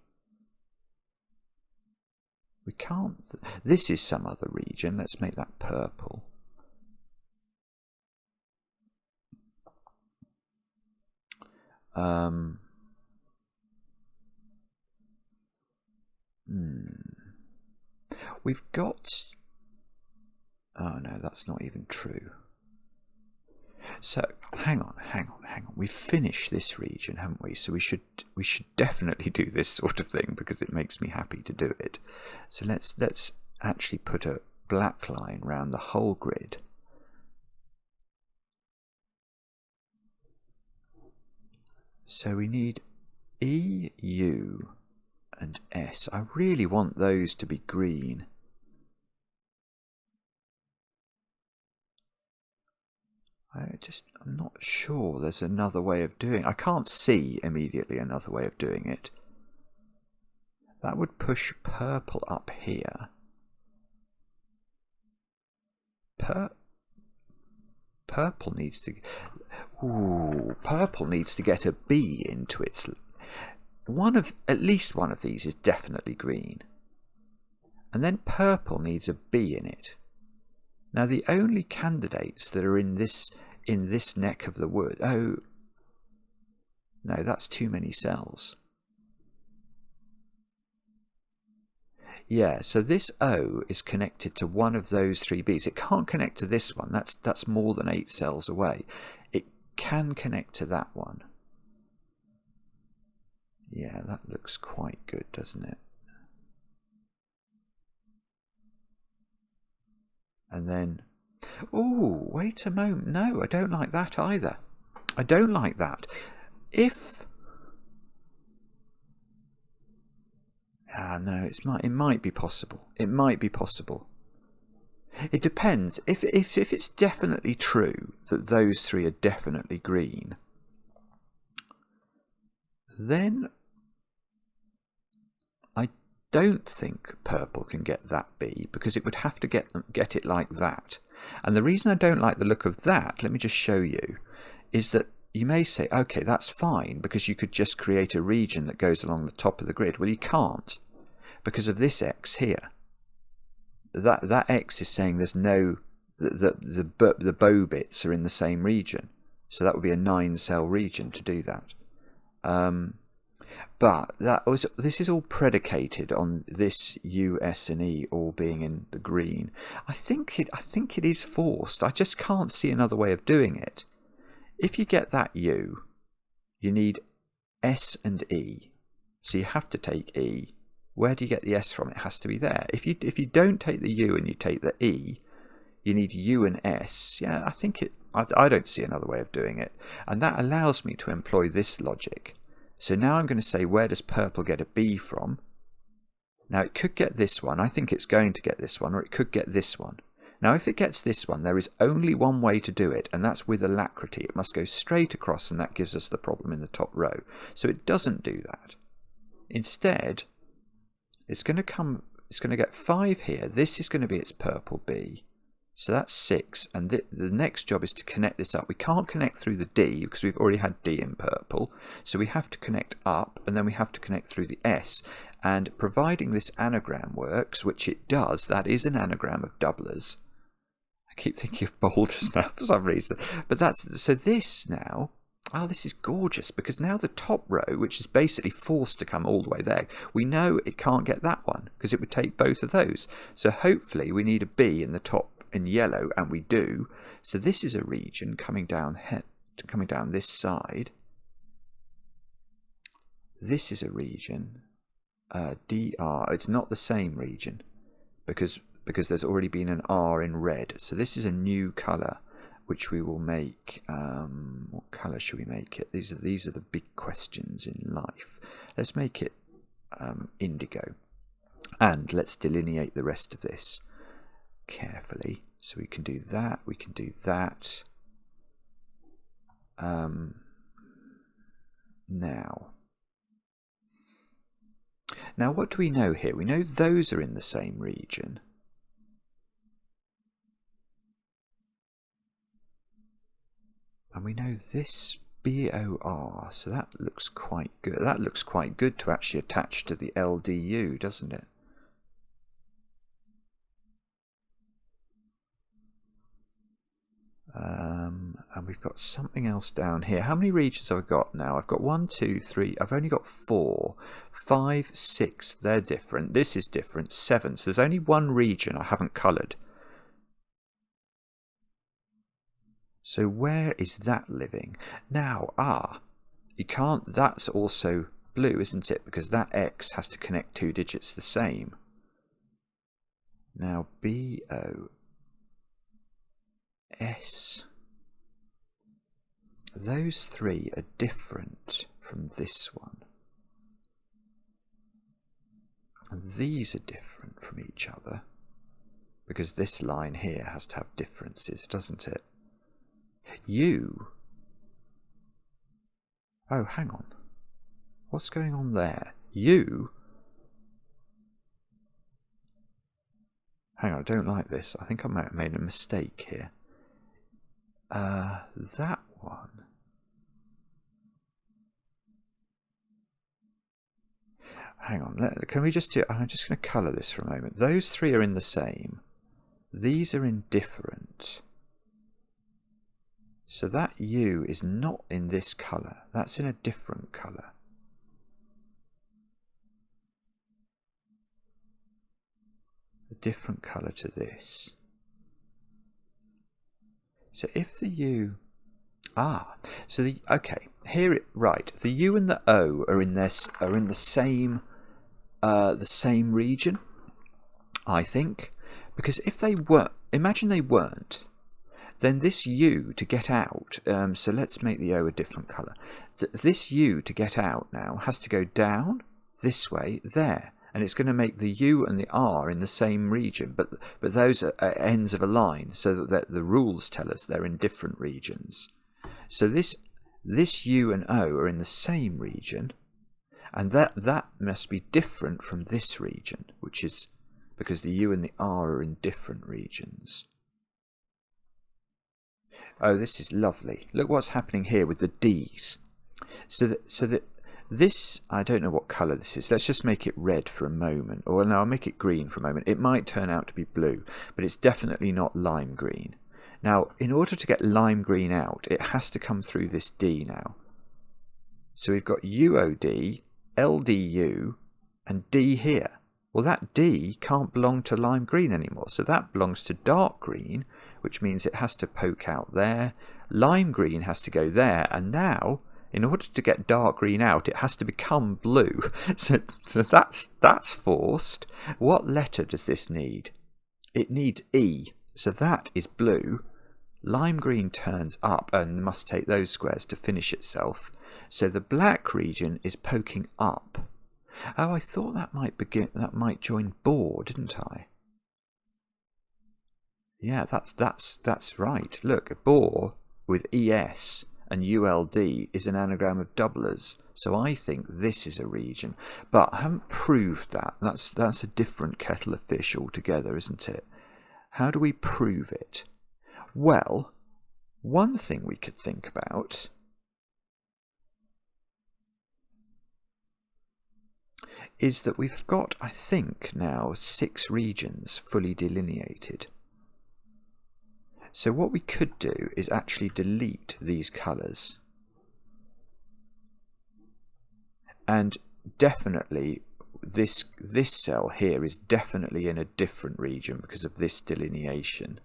We can't. This is some other region. Let's make that purple. We've got... Oh no, that's not even true. So hang on. We've finished this region, haven't we? So we should definitely do this sort of thing because it makes me happy to do it. So let's actually put a black line around the whole grid. So we need E, U, and S. I really want those to be green. I'm not sure there's another way of doing it. I can't see immediately another way of doing it. That would push purple up here. Purple needs to... Ooh, purple needs to get a B into its... At least one of these is definitely green. And then purple needs a B in it. Now the only candidates that are in this neck of the wood... Oh, no, that's too many cells. Yeah, so this O is connected to one of those 3 Bs. It can't connect to this one. That's more than 8 cells away. It can connect to that one. Yeah, that looks quite good, doesn't it? And then... Oh, wait a moment. No, I don't like that either. I don't like that. If No, it might be possible. It might be possible. It depends. If it's definitely true that those three are definitely green, then I don't think purple can get that B, because it would have to get it like that. And the reason I don't like the look of that, let me just show you, is that you may say, okay, that's fine, because you could just create a region that goes along the top of the grid. Well, you can't, because of this X here. That X is saying there's no, the bow bits are in the same region. So that would be a 9-cell region to do that. But this is all predicated on this U, S, and E all being in the green. I think it is forced. I just can't see another way of doing it. If you get that U, you need S and E. So you have to take E. Where do you get the S from? It has to be there. If you don't take the U and you take the E, you need U and S. Yeah, I don't see another way of doing it. And that allows me to employ this logic. So now I'm going to say, where does purple get a B from? Now it could get this one. I think it's going to get this one, or it could get this one. Now if it gets this one, there is only one way to do it, and that's with alacrity. It must go straight across, and that gives us the problem in the top row. So it doesn't do that. Instead, it's going to get 5 here. This is going to be its purple B. So that's 6, and the next job is to connect this up. We can't connect through the D because we've already had D in purple. So we have to connect up, and then we have to connect through the S. And providing this anagram works, which it does, that is an anagram of doublers. I keep thinking of boulders now for some reason. But so this now, this is gorgeous, because now the top row, which is basically forced to come all the way there, we know it can't get that one because it would take both of those. So hopefully we need a B in the top in yellow, and we do. So this is a region coming down this side. This is a region DR. It's not the same region because there's already been an R in red. So this is a new color which we will make. What color should we make it? These are the big questions in life. Let's make it indigo, and let's delineate the rest of this carefully. So we can do that, we can do that. Now what do we know here? We know those are in the same region. And we know this BOR, so that looks quite good. That looks quite good to actually attach to the LDU, doesn't it? And we've got something else down here. How many regions have I got now? I've got 1, 2, 3. I've only got 4, 5, 6. They're different. This is different. 7. So there's only one region I haven't coloured. So where is that living? Now, you can't. That's also blue, isn't it? Because that X has to connect 2 digits the same. Now, BOS. Those 3 are different from this one. And these are different from each other. Because this line here has to have differences, doesn't it? U. Oh, hang on. What's going on there? U. Hang on, I don't like this. I think I might have made a mistake here. That one. Hang on, can we just do... I'm just going to colour this for a moment. Those 3 are in the same. These are in different. So that U is not in this colour. That's in a different colour. A different colour to this. So if the U... so the... Okay, here right. The U and the O are in this the same region, I think. Because if they were... Imagine they weren't. Then this U to get out, so let's make the O a different colour. This U to get out now has to go down, this way, there. and it's going to make the U and the R in the same region, but those are at ends of a line, so that the rules tell us they're in different regions. So this U and O are in the same region, and that must be different from this region, which is because the U and the R are in different regions. Oh, this is lovely. Look what's happening here with the D's. So that this, I don't know what colour this is. Let's just make it red for a moment. Or no, I'll make it green for a moment. It might turn out to be blue, but it's definitely not lime green. Now, in order to get lime green out, it has to come through this D now. So we've got UOD, LDU, and D here. Well, that D can't belong to lime green anymore, so that belongs to dark green, which means it has to poke out there. Lime green has to go there, and now, in order to get dark green out, it has to become blue. So that's forced. What letter does this need? It needs E, so that is blue. Lime green turns up and must take those squares to finish itself. So the black region is poking up. Oh, I thought that might join boar, didn't I? Yeah, that's right. Look, boar with ES and ULD is an anagram of doublers. So I think this is a region, but I haven't proved that. That's a different kettle of fish altogether, isn't it? How do we prove it? Well, one thing we could think about is that we've got, I think, now 6 regions fully delineated. So what we could do is actually delete these colours. And definitely this cell here is definitely in a different region because of this delineation.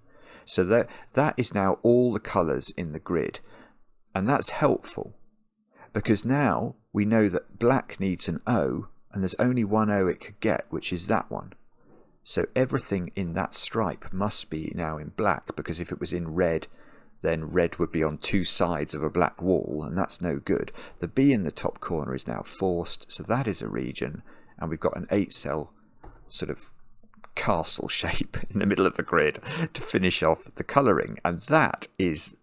So that is now all the colours in the grid. And that's helpful because now we know that black needs an O, and there's only one O it could get, which is that one. So everything in that stripe must be now in black, because if it was in red, then red would be on 2 sides of a black wall, and that's no good. The B in the top corner is now forced, so that is a region, and we've got an 8-cell sort of castle shape in the middle of the grid to finish off the colouring, and that is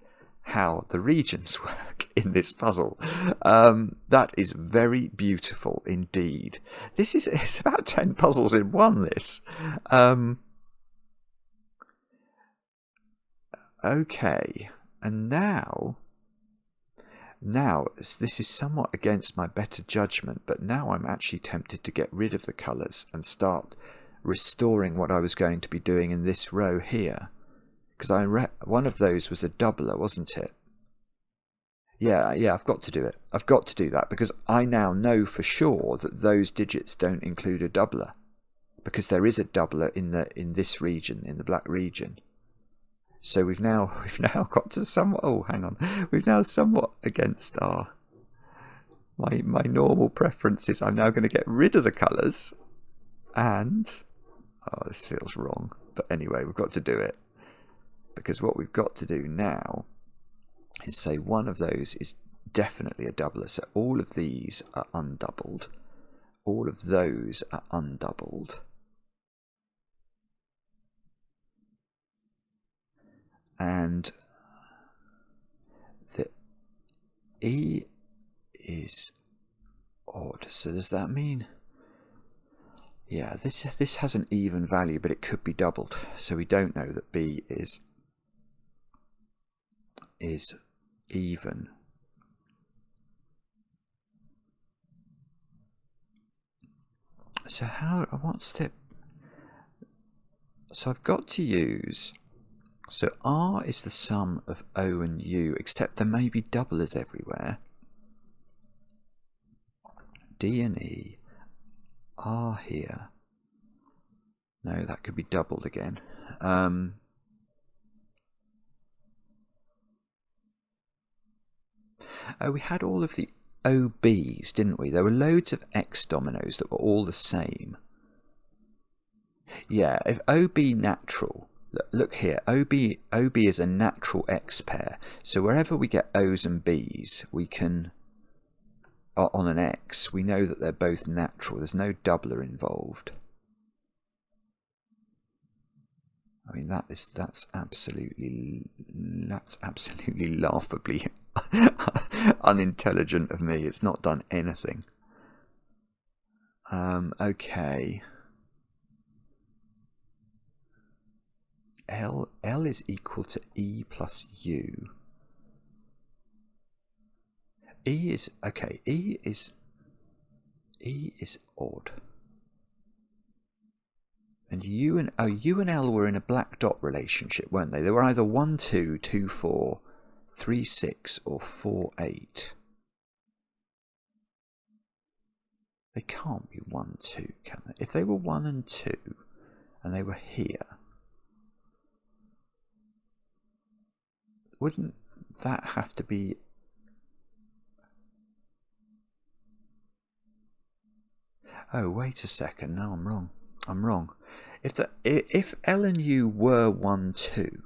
how the regions work in this puzzle. That is very beautiful indeed. It's about 10 puzzles in one, this. Okay, and now this is somewhat against my better judgment, but now I'm actually tempted to get rid of the colours and start restoring what I was going to be doing in this row here. Because one of those was a doubler, wasn't it? Yeah, I've got to do it. I've got to do that because I now know for sure that those digits don't include a doubler, because there is a doubler in this region, in the black region. So we've now got to somewhat. Oh, hang on. We've now somewhat against my normal preferences. I'm now going to get rid of the colours, and this feels wrong. But anyway, we've got to do it. Because what we've got to do now is say one of those is definitely a doubler. So all of these are undoubled. All of those are undoubled. And the E is odd. So does that mean... Yeah, this has an even value, but it could be doubled. So we don't know that B is even. So so I've got to use, so R is the sum of O and U, except there may be doublers everywhere. D and E, R here. No, that could be doubled again. Oh, we had all of the OBs, didn't we? There were loads of X dominoes that were all the same. Yeah, if OB natural, look here, OB is a natural X pair. So wherever we get O's and B's, we can... on an X, we know that they're both natural. There's no doubler involved. I mean, that's absolutely laughably unintelligent of me. It's not done anything. Okay. L is equal to E plus U. E is odd. And U and L were in a black dot relationship, weren't they? They were either 1, 2, 2, 4, 3, 6, or 4, 8. They can't be 1, 2, can they? If they were 1 and 2, and they were here, wouldn't that have to be... Oh, wait a second. No, I'm wrong. I'm wrong. If L and U were 1, 2,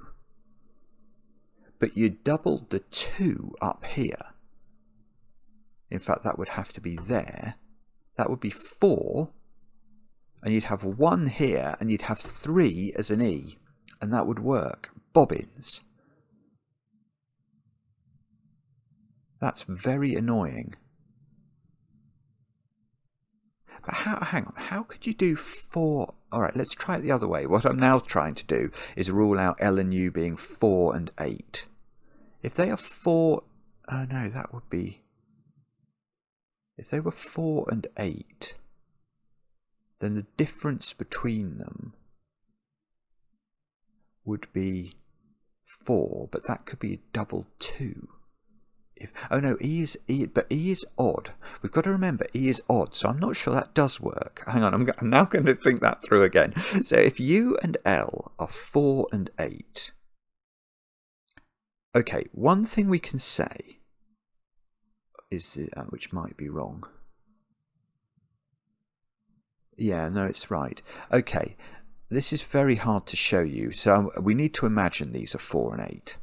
but you doubled the 2 up here, in fact that would have to be there, that would be 4, and you'd have 1 here, and you'd have 3 as an E, and that would work. Bobbins. That's very annoying. But hang on, how could you do 4? Alright, let's try it the other way. What I'm now trying to do is rule out L and U being 4 and 8. If they are 4... Oh no, that would be... If they were 4 and 8, then the difference between them would be 4, but that could be double 2. Oh no, E is odd. We've got to remember E is odd, so I'm not sure that does work. Hang on, I'm now going to think that through again. So if U and L are 4 and 8, okay, one thing we can say is, which might be wrong. Yeah, no, it's right. Okay, this is very hard to show you, so we need to imagine these are 4 and 8.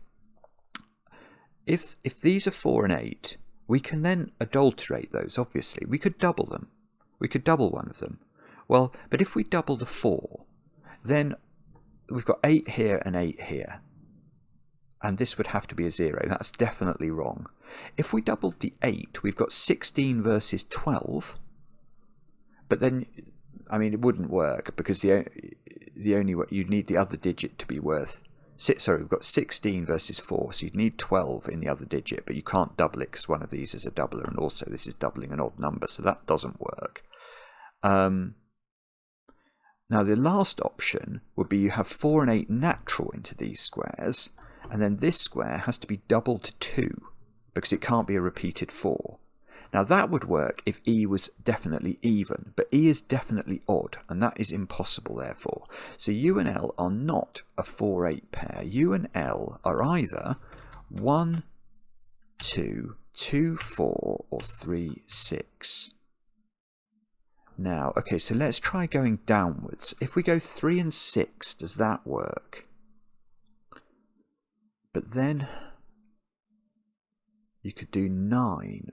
If these are 4 and 8, we can then adulterate those, obviously. We could double them. We could double one of them. Well, but if we double the 4, then we've got 8 here and 8 here. And this would have to be a 0. That's definitely wrong. If we doubled the 8, we've got 16 versus 12. But then, I mean, it wouldn't work because the only way you'd need the other digit to be worth... Sorry, we've got 16 versus 4, so you'd need 12 in the other digit, but you can't double it because one of these is a doubler, and also this is doubling an odd number, so that doesn't work. Now, the last option would be you have 4 and 8 natural into these squares, and then this square has to be doubled to 2, because it can't be a repeated 4. Now, that would work if E was definitely even, but E is definitely odd, and that is impossible, therefore. So U and L are not a 4-8 pair. U and L are either 1, 2, 2, 4, or 3, 6. Now, okay, so let's try going downwards. If we go 3 and 6, does that work? But then... You could do 9.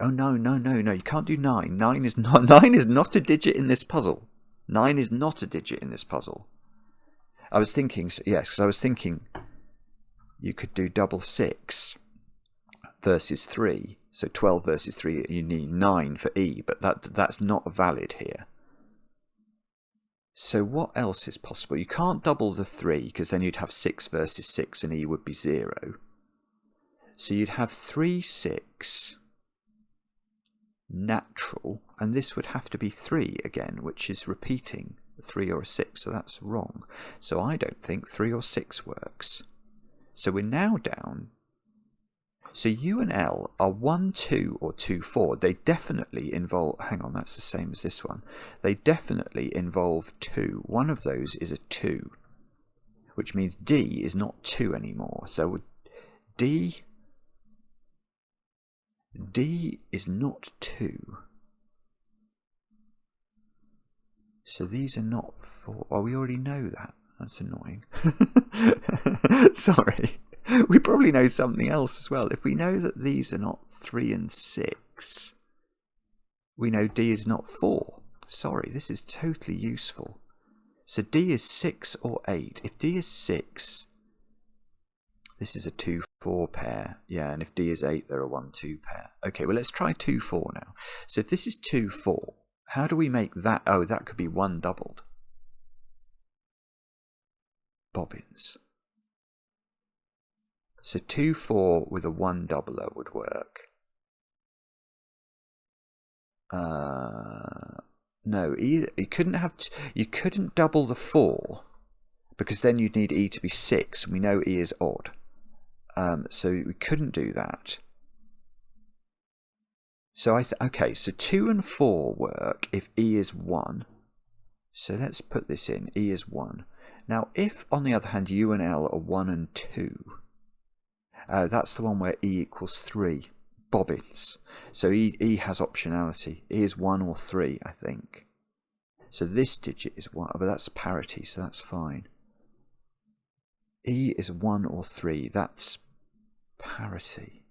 Oh no, you can't do 9. 9 is not a digit in this puzzle. 9 is not a digit in this puzzle. I was thinking, yes, because I was thinking you could do double 6 versus 3. So 12 versus 3, you need 9 for E, but that's not valid here. So what else is possible? You can't double the 3, because then you'd have 6 versus 6 and E would be 0. So you'd have 3, 6, natural, and this would have to be 3 again, which is repeating a 3 or a 6, so that's wrong. So I don't think 3 or 6 works. So we're now down. So U and L are 1, 2, or 2, 4. They definitely involve... Hang on, that's the same as this one. They definitely involve 2. One of those is a 2, which means D is not 2 anymore. So D is not 2. So these are not 4. Oh, we already know that. That's annoying. Sorry. We probably know something else as well. If we know that these are not 3 and 6, we know D is not 4. Sorry, this is totally useful. So D is 6 or 8. If D is 6, this is a 2-4 pair. Yeah, and if D is 8, they're a 1-2 pair. Okay, well, let's try 2-4 now. So if this is 2-4, how do we make that? Oh, that could be 1 doubled. Bobbins. So 2-4 with a 1 doubler would work. No, you couldn't double the 4, because then you'd need E to be 6, and we know E is odd. So we couldn't do that. So okay, so 2 and 4 work if E is 1. So let's put this in. E is 1. Now, if on the other hand U and L are 1 and 2, that's the one where E equals 3. Bobbins. So E has optionality. E is 1 or 3, I think. So this digit is 1, but that's parity, so that's fine. E is 1 or 3, that's parity.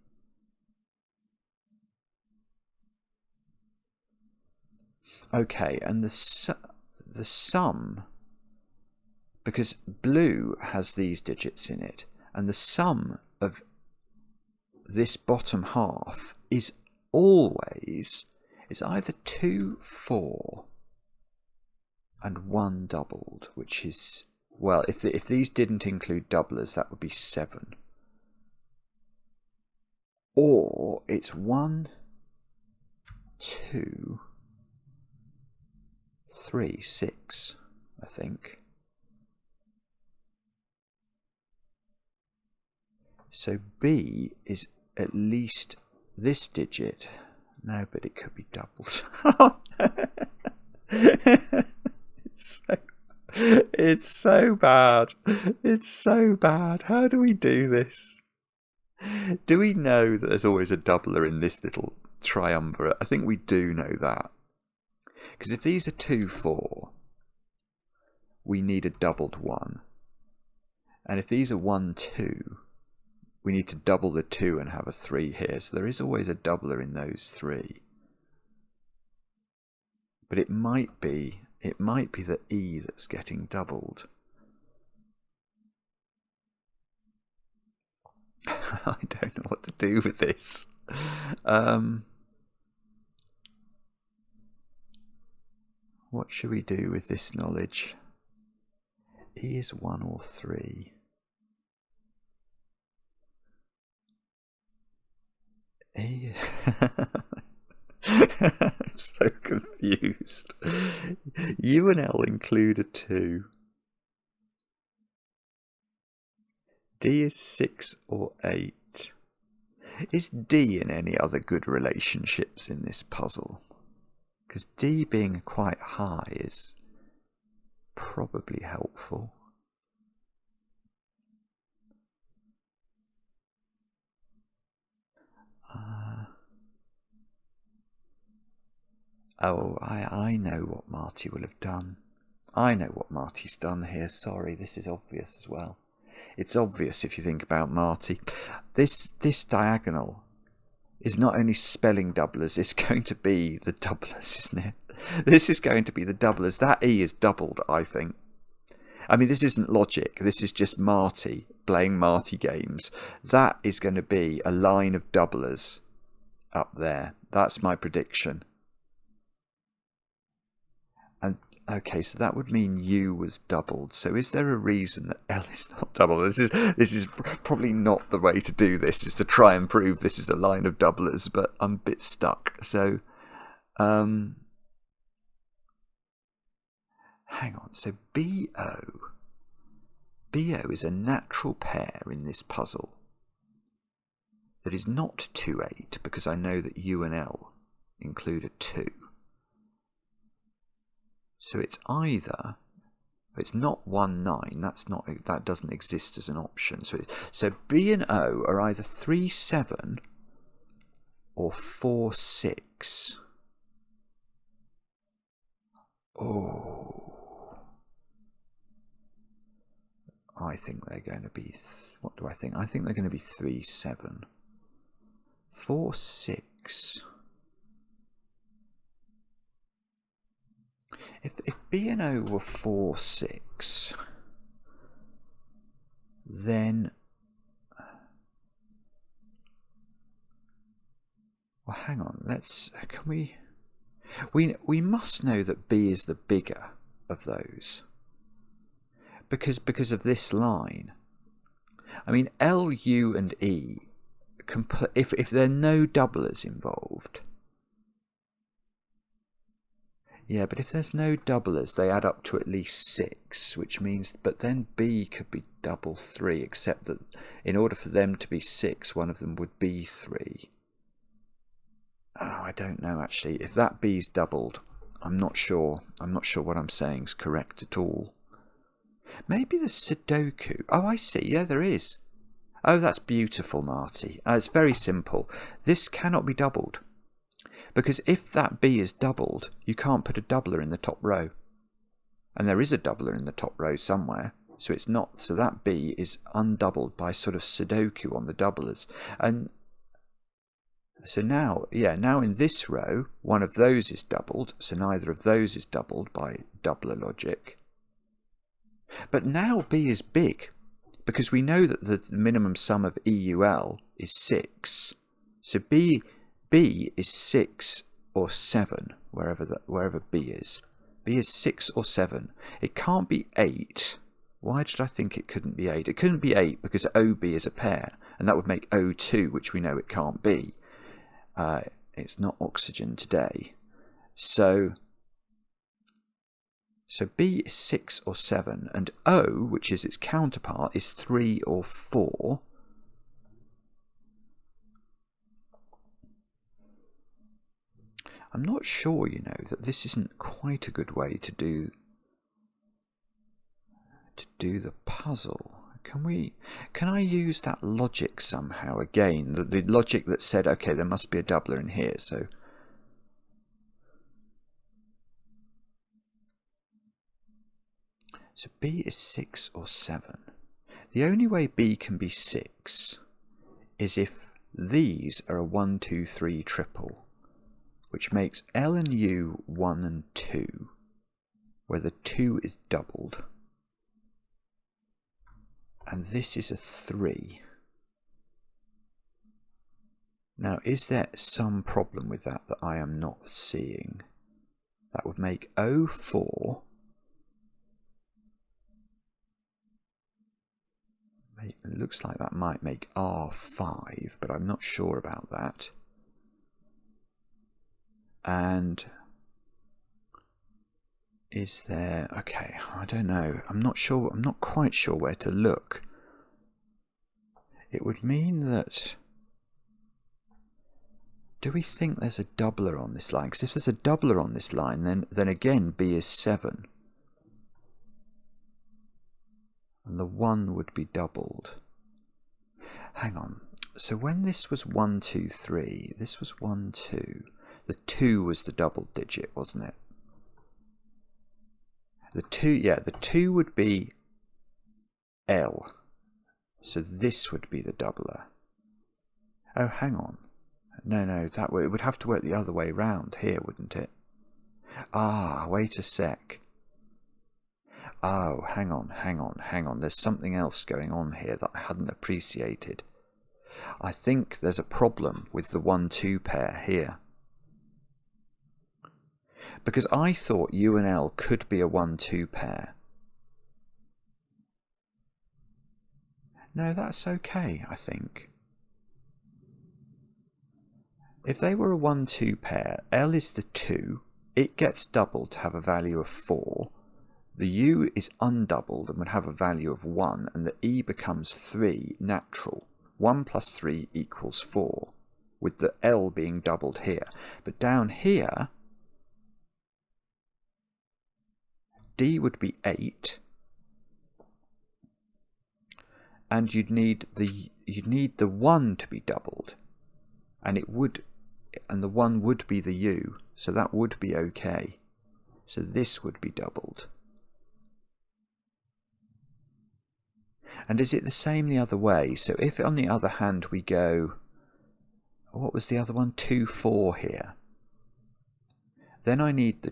Okay, and the sum, because blue has these digits in it, and the sum of this bottom half is always, it's either 2, 4 and 1 doubled, which is, well, if these didn't include doublers, that would be 7. Or it's 1, 2, 3, 6, I think. So B is at least this digit. No, but it could be doubled. It's so bad. It's so bad. How do we do this? Do we know that there's always a doubler in this little triumvirate? I think we do know that. Because if these are 2, 4, we need a doubled 1. And if these are 1, 2, we need to double the 2 and have a 3 here. So there is always a doubler in those 3. But it might be the E that's getting doubled. I don't know what to do with this. What should we do with this knowledge? E is 1 or 3. E. I'm so confused. U and L include a 2. D is 6 or 8. Is D in any other good relationships in this puzzle? Because D being quite high is probably helpful. Oh, I know what Marty will have done. I know what Marty's done here. Sorry, this is obvious as well. It's obvious if you think about Marty. This diagonal is not only spelling doublers, it's going to be the doublers, isn't it? This is going to be the doublers. That E is doubled, I think. I mean, this isn't logic. This is just Marty playing Marty games. That is going to be a line of doublers up there. That's my prediction. And okay, so that would mean U was doubled. So is there a reason that L is not doubled? This is probably not the way to do this, is to try and prove this is a line of doublers, but I'm a bit stuck. So hang on, so BO is a natural pair in this puzzle that is not 2, 8, because I know that U and L include a 2. So it's either, it's not 1, 9, that doesn't exist as an option. So B and O are either 3, 7 or 4, 6. Oh, I think they're going to be, what do I think? I think they're going to be 3, 7. 4, 6. If B and O were 4, 6, then... Well, hang on, can we... We must know that B is the bigger of those. Because of this line. I mean, L, U and E, if there are no doublers involved... Yeah, but if there's no doublers, they add up to at least 6, which means... But then B could be double 3, except that in order for them to be 6, one of them would be 3. Oh, I don't know, actually. If that B's doubled, I'm not sure. I'm not sure what I'm saying is correct at all. Maybe the Sudoku... Oh, I see. Yeah, there is. Oh, that's beautiful, Marty. It's very simple. This cannot be doubled. Because if that B is doubled, you can't put a doubler in the top row. And there is a doubler in the top row somewhere. So it's not. So that B is undoubled by sort of Sudoku on the doublers. And so now, yeah, now in this row, one of those is doubled. So neither of those is doubled by doubler logic. But now B is big. Because we know that the minimum sum of EUL is 6. So B is 6 or 7, wherever B is. B is 6 or 7. It can't be 8. Why did I think it couldn't be 8? It couldn't be 8 because OB is a pair, and that would make O2, which we know it can't be. It's not oxygen today. So B is 6 or 7, and O, which is its counterpart, is 3 or 4. I'm not sure, you know, that this isn't quite a good way to do the puzzle. Can I use that logic somehow again? The logic that said, okay, there must be a doubler in here, so B is 6 or 7. The only way B can be 6 is if these are a 1, 2, 3 triple. Which makes L and U 1 and 2, where the 2 is doubled. And this is a 3. Now, is there some problem with that I am not seeing? That would make O4. It looks like that might make R5, but I'm not sure about that. And is there... Okay, I don't know. I'm not sure. I'm not quite sure where to look. It would mean that... Do we think there's a doubler on this line? Because if there's a doubler on this line, then again B is 7. And the 1 would be doubled. Hang on. So when this was 1, 2, 3, this was 1, 2... The 2 was the double digit, wasn't it? The 2, yeah, the 2 would be L. So this would be the doubler. Oh, hang on. No, that way it would have to work the other way round here, wouldn't it? Ah, wait a sec. Oh, hang on. There's something else going on here that I hadn't appreciated. I think there's a problem with the 1-2 pair here. Because I thought U and L could be a 1-2 pair. No, that's okay, I think. If they were a 1-2 pair, L is the 2, it gets doubled to have a value of 4, the U is undoubled and would have a value of 1, and the E becomes 3 natural. 1 plus 3 equals 4, with the L being doubled here. But down here, D would be 8, and you'd need the 1 to be doubled, and the 1 would be the U, so that would be okay. So this would be doubled. And is it the same the other way? So if on the other hand we go, what was the other one? 2, 4 here. Then I need the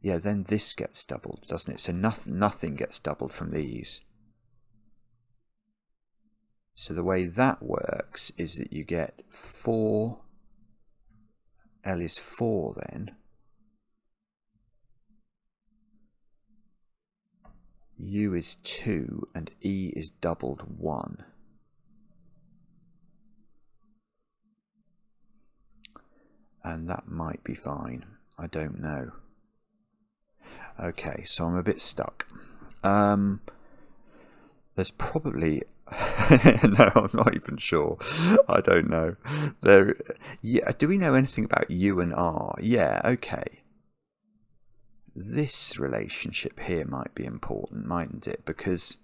yeah, then this gets doubled, doesn't it? So nothing gets doubled from these. So the way that works is that you get 4, L is 4 then. U is 2 and E is doubled 1. And that might be fine. I don't know. Okay, so I'm a bit stuck. There's probably no, I'm not even sure. I don't know. Yeah, do we know anything about U and R? Yeah, okay. This relationship here might be important, mightn't it? Because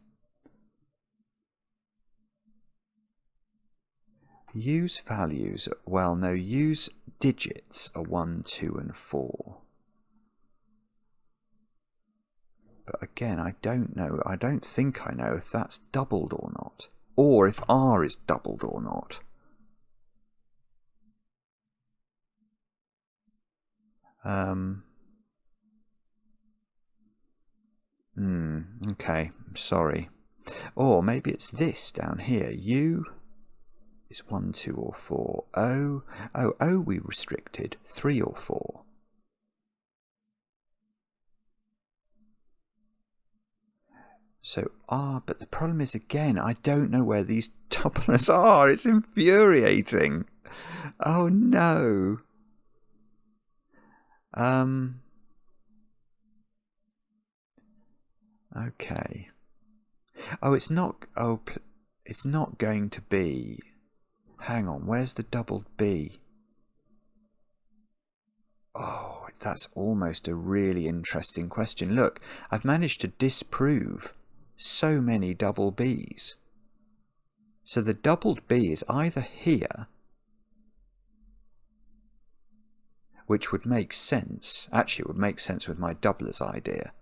U's values, well, no, U's digits are 1, 2, and 4. But again, I don't know. I don't think I know if that's doubled or not. Or if R is doubled or not. Okay, sorry. Or maybe it's this down here. U is 1, 2, or 4. O we restricted 3 or 4. So R, but the problem is, again, I don't know where these doublers are. It's infuriating. Oh no. Okay. Oh, it's not. Oh, it's not going to be. Hang on. Where's the doubled B? Oh, that's almost a really interesting question. Look, I've managed to disprove so many double B's. So the doubled B is either here, which would make sense. Actually, it would make sense with my doublers idea.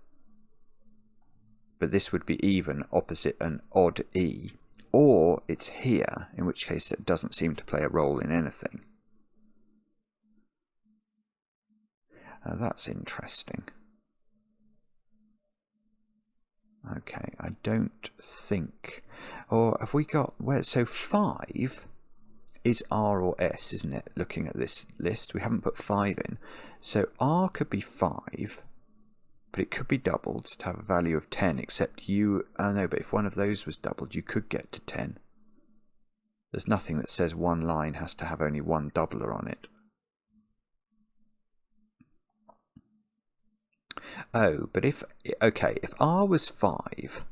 But this would be even opposite an odd E. Or it's here, in which case it doesn't seem to play a role in anything. That's interesting. Okay, I don't think... Or have we got... where? So 5 is R or S, isn't it? Looking at this list, we haven't put 5 in. So R could be 5, but it could be doubled to have a value of 10, except you... Oh no, but if one of those was doubled, you could get to 10. There's nothing that says one line has to have only one doubler on it. Oh, but if... Okay, if R was 5,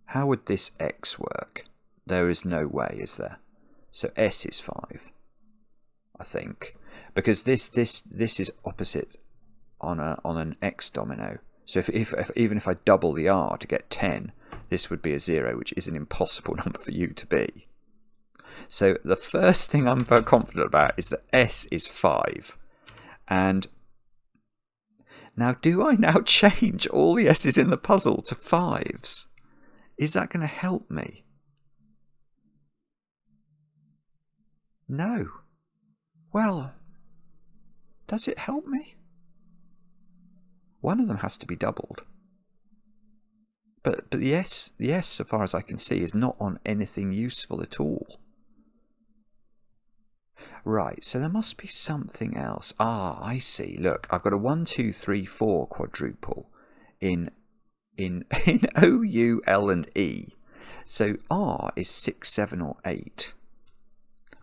how would this X work? There is no way, is there? So S is 5, I think. Because this is opposite on an X domino. So if even if I double the R to get 10, this would be a 0, which is an impossible number for U to be. So the first thing I'm very confident about is that S is 5. And now, do I now change all the S's in the puzzle to 5s? Is that going to help me? No. Well, does it help me? One of them has to be doubled. But the S, so far as I can see, is not on anything useful at all. Right, so there must be something else. Ah, I see. Look, I've got a 1, 2, 3, 4 quadruple in O, U, L, and E. So R is 6, 7, or 8.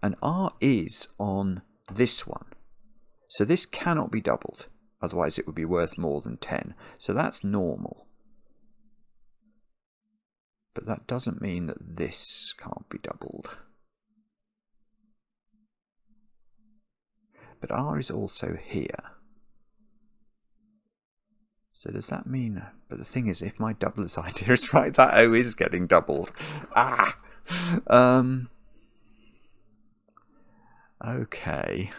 And R is on this one. So this cannot be doubled. Otherwise it would be worth more than 10. So that's normal. But that doesn't mean that this can't be doubled. But R is also here. So does that mean... But the thing is, if my doublers idea is right, that O is getting doubled. Ah! Okay.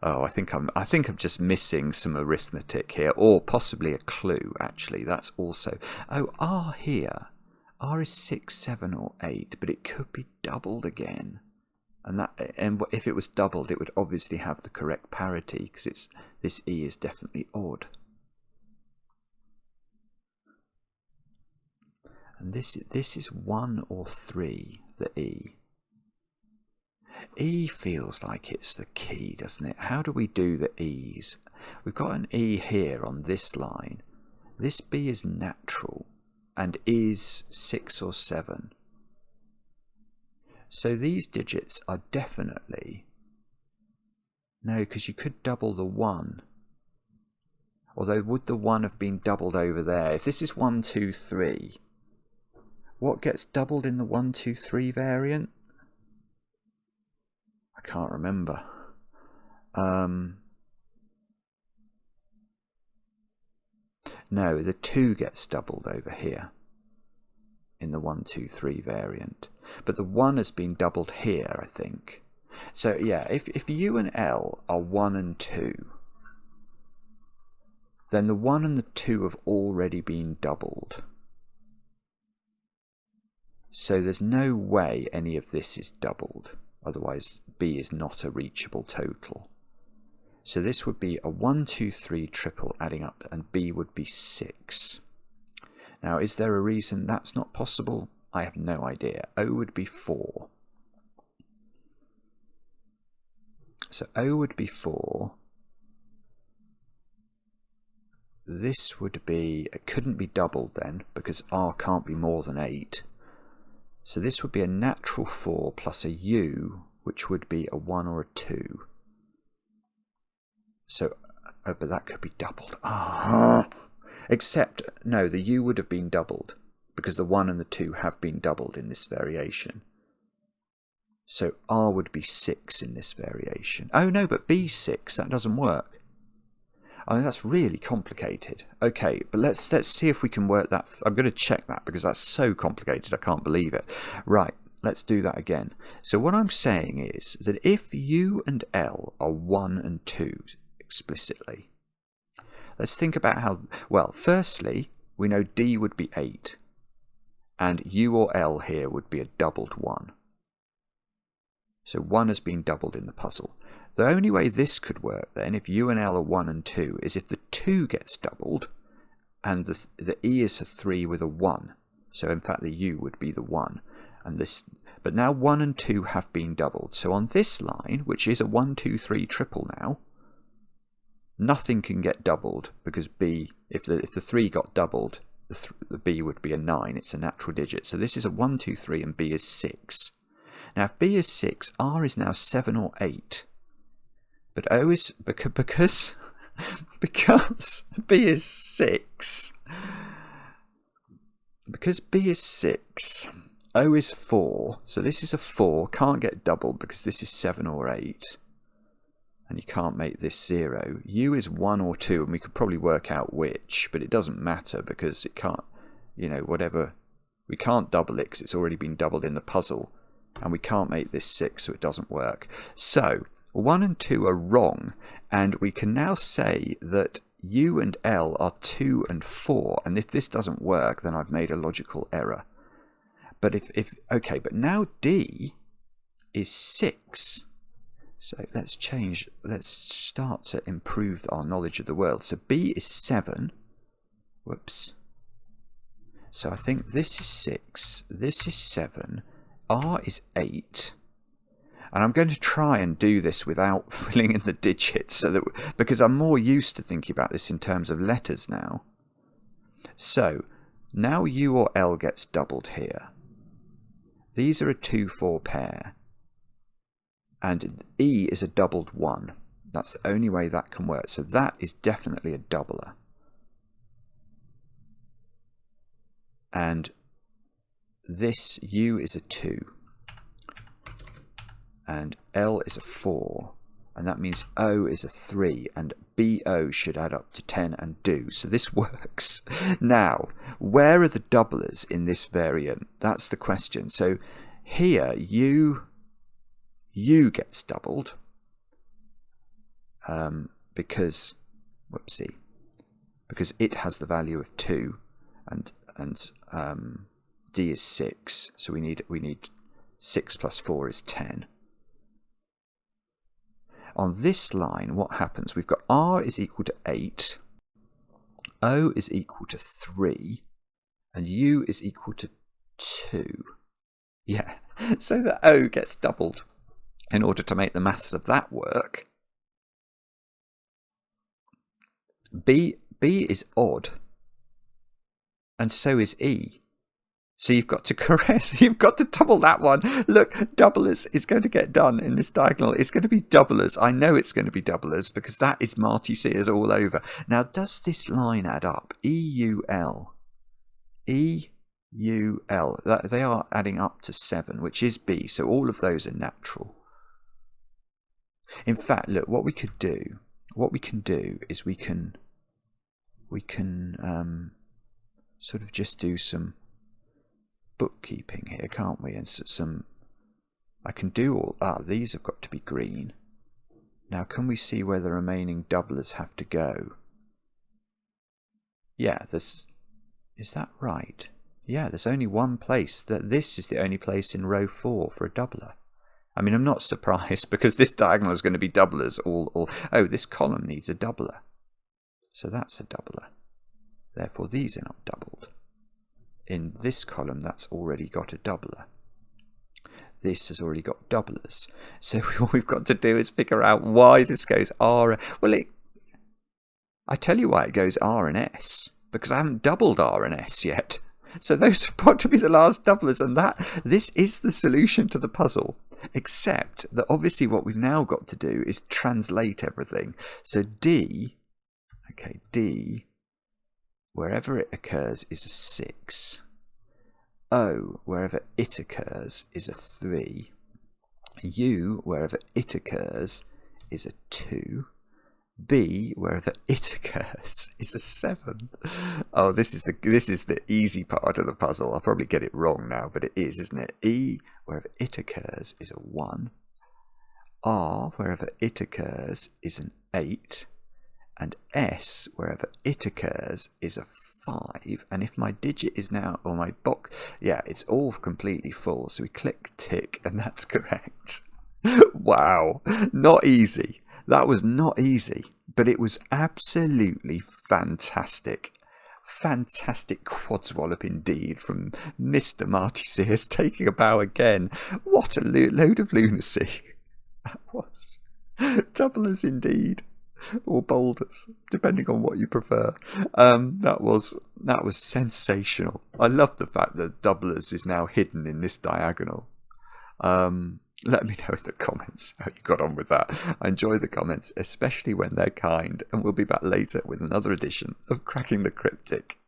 Oh, I think I'm just missing some arithmetic here, or possibly a clue, actually. That's also... Oh, R here. R is 6, 7, or 8, but it could be doubled again. and if it was doubled, it would obviously have the correct parity, because this E is definitely odd. And this is 1 or 3, the E. E feels like it's the key, doesn't it? How do we do the E's? We've got an E here on this line. This B is natural and is 6 or 7. So these digits are definitely... No, because you could double the 1. Although, would the 1 have been doubled over there? If this is 1, 2, 3, what gets doubled in the 1, 2, 3 variant? I can't remember. No, the 2 gets doubled over here in the 1, 2, 3 variant. But the 1 has been doubled here, I think. So yeah, if U and L are 1 and 2, then the 1 and the 2 have already been doubled. So there's no way any of this is doubled. Otherwise, B is not a reachable total. So this would be a 1, 2, 3 triple adding up, and B would be 6. Now, is there a reason that's not possible? I have no idea. O would be 4. So O would be 4. This would be... It couldn't be doubled then, because R can't be more than 8. So this would be a natural 4 plus a U, which would be a 1 or a 2. So, oh, but that could be doubled. Except, no, the U would have been doubled, because the 1 and the 2 have been doubled in this variation. So R would be 6 in this variation. Oh no, but B's 6, that doesn't work. I mean, that's really complicated. Okay, but let's see if we can work that. I'm going to check that because that's so complicated, I can't believe it. Right, let's do that again. So what I'm saying is that if U and L are 1 and 2 explicitly, let's think about how... Well, firstly, we know D would be 8, and U or L here would be a doubled 1. So 1 has been doubled in the puzzle. The only way this could work then, if U and L are 1 and 2, is if the 2 gets doubled and the E is a 3 with a 1. So in fact the U would be the 1. And this, but now 1 and 2 have been doubled. So on this line, which is a 1, 2, 3 triple now, nothing can get doubled because B, if the 3 got doubled, the B would be a 9. It's a natural digit. So this is a 1, 2, 3 and B is 6. Now if B is 6, R is now 7 or 8. But O is, because B is 6, because B is 6, O is 4, so this is a 4, can't get doubled because this is 7 or 8, and you can't make this 0. U is 1 or 2, and we could probably work out which, but it doesn't matter because it can't, you know, whatever, we can't double it because it's already been doubled in the puzzle, and we can't make this 6, so it doesn't work. So 1 and 2 are wrong, and we can now say that U and L are 2 and 4, and if this doesn't work, then I've made a logical error. But okay, but now D is 6. So let's start to improve our knowledge of the world. So B is 7. Whoops. So I think this is 6, this is 7, R is 8. And I'm going to try and do this without filling in the digits, so that, because I'm more used to thinking about this in terms of letters now. So now U or L gets doubled here. These are a 2-4 pair. And E is a doubled 1. That's the only way that can work. So that is definitely a doubler. And this U is a 2. And L is a 4, and that means O is a 3, and BO should add up to 10 and do. So this works. Now, where are the doublers in this variant? That's the question. So here, U gets doubled because, whoopsie, because it has the value of 2, and D is 6. So we need 6 plus 4 is 10. on this line, what happens? We've got R is equal to 8, O is equal to 3, and U is equal to 2. Yeah, so the O gets doubled. In order to make the maths of that work, B is odd, and so is E. So you've got to you've got to double that one. Look, doublers is going to get done in this diagonal. It's going to be doublers. I know it's going to be doublers because that is Marty Sears all over. Now, does this line add up? E-U-L. E-U-L. They are adding up to 7, which is B. So all of those are natural. In fact, look, what we can do is we can sort of just do some bookkeeping here, can't we? And I can do all these have got to be green. Now, can we see where the remaining doublers have to go? Yeah, is that right? Yeah, there's only one place. This is the only place in row 4 for a doubler. I mean, I'm not surprised because this diagonal is going to be doublers all. Oh, this column needs a doubler. So that's a doubler. Therefore, these are not doubled. In this column, that's already got a doubler. This has already got doublers. So all we've got to do is figure out why this goes R. Well, I tell you why it goes R and S. Because I haven't doubled R and S yet. So those have got to be the last doublers. And this is the solution to the puzzle. Except that obviously what we've now got to do is translate everything. So D, wherever it occurs is a 6. O, wherever it occurs is a 3. U, wherever it occurs is a 2. B, wherever it occurs, is a 7. Oh, this is the easy part of the puzzle. I'll probably get it wrong now, but it is, isn't it? E, wherever it occurs, is a 1. R, wherever it occurs, is an 8. And S, wherever it occurs, is a 5. And if my digit is now, or my box, yeah, it's all completely full. So we click tick, and that's correct. Wow, not easy. That was not easy, but it was absolutely fantastic. Fantastic Quadswallop indeed from Mr. Marty Sears, taking a bow again. What a load of lunacy that was. Doublers indeed, or boulders, depending on what you prefer. That was sensational. I love the fact that doublers is now hidden in this diagonal. Let me know in the comments how you got on with that. I enjoy the comments, especially when they're kind, and we'll be back later with another edition of Cracking the Cryptic.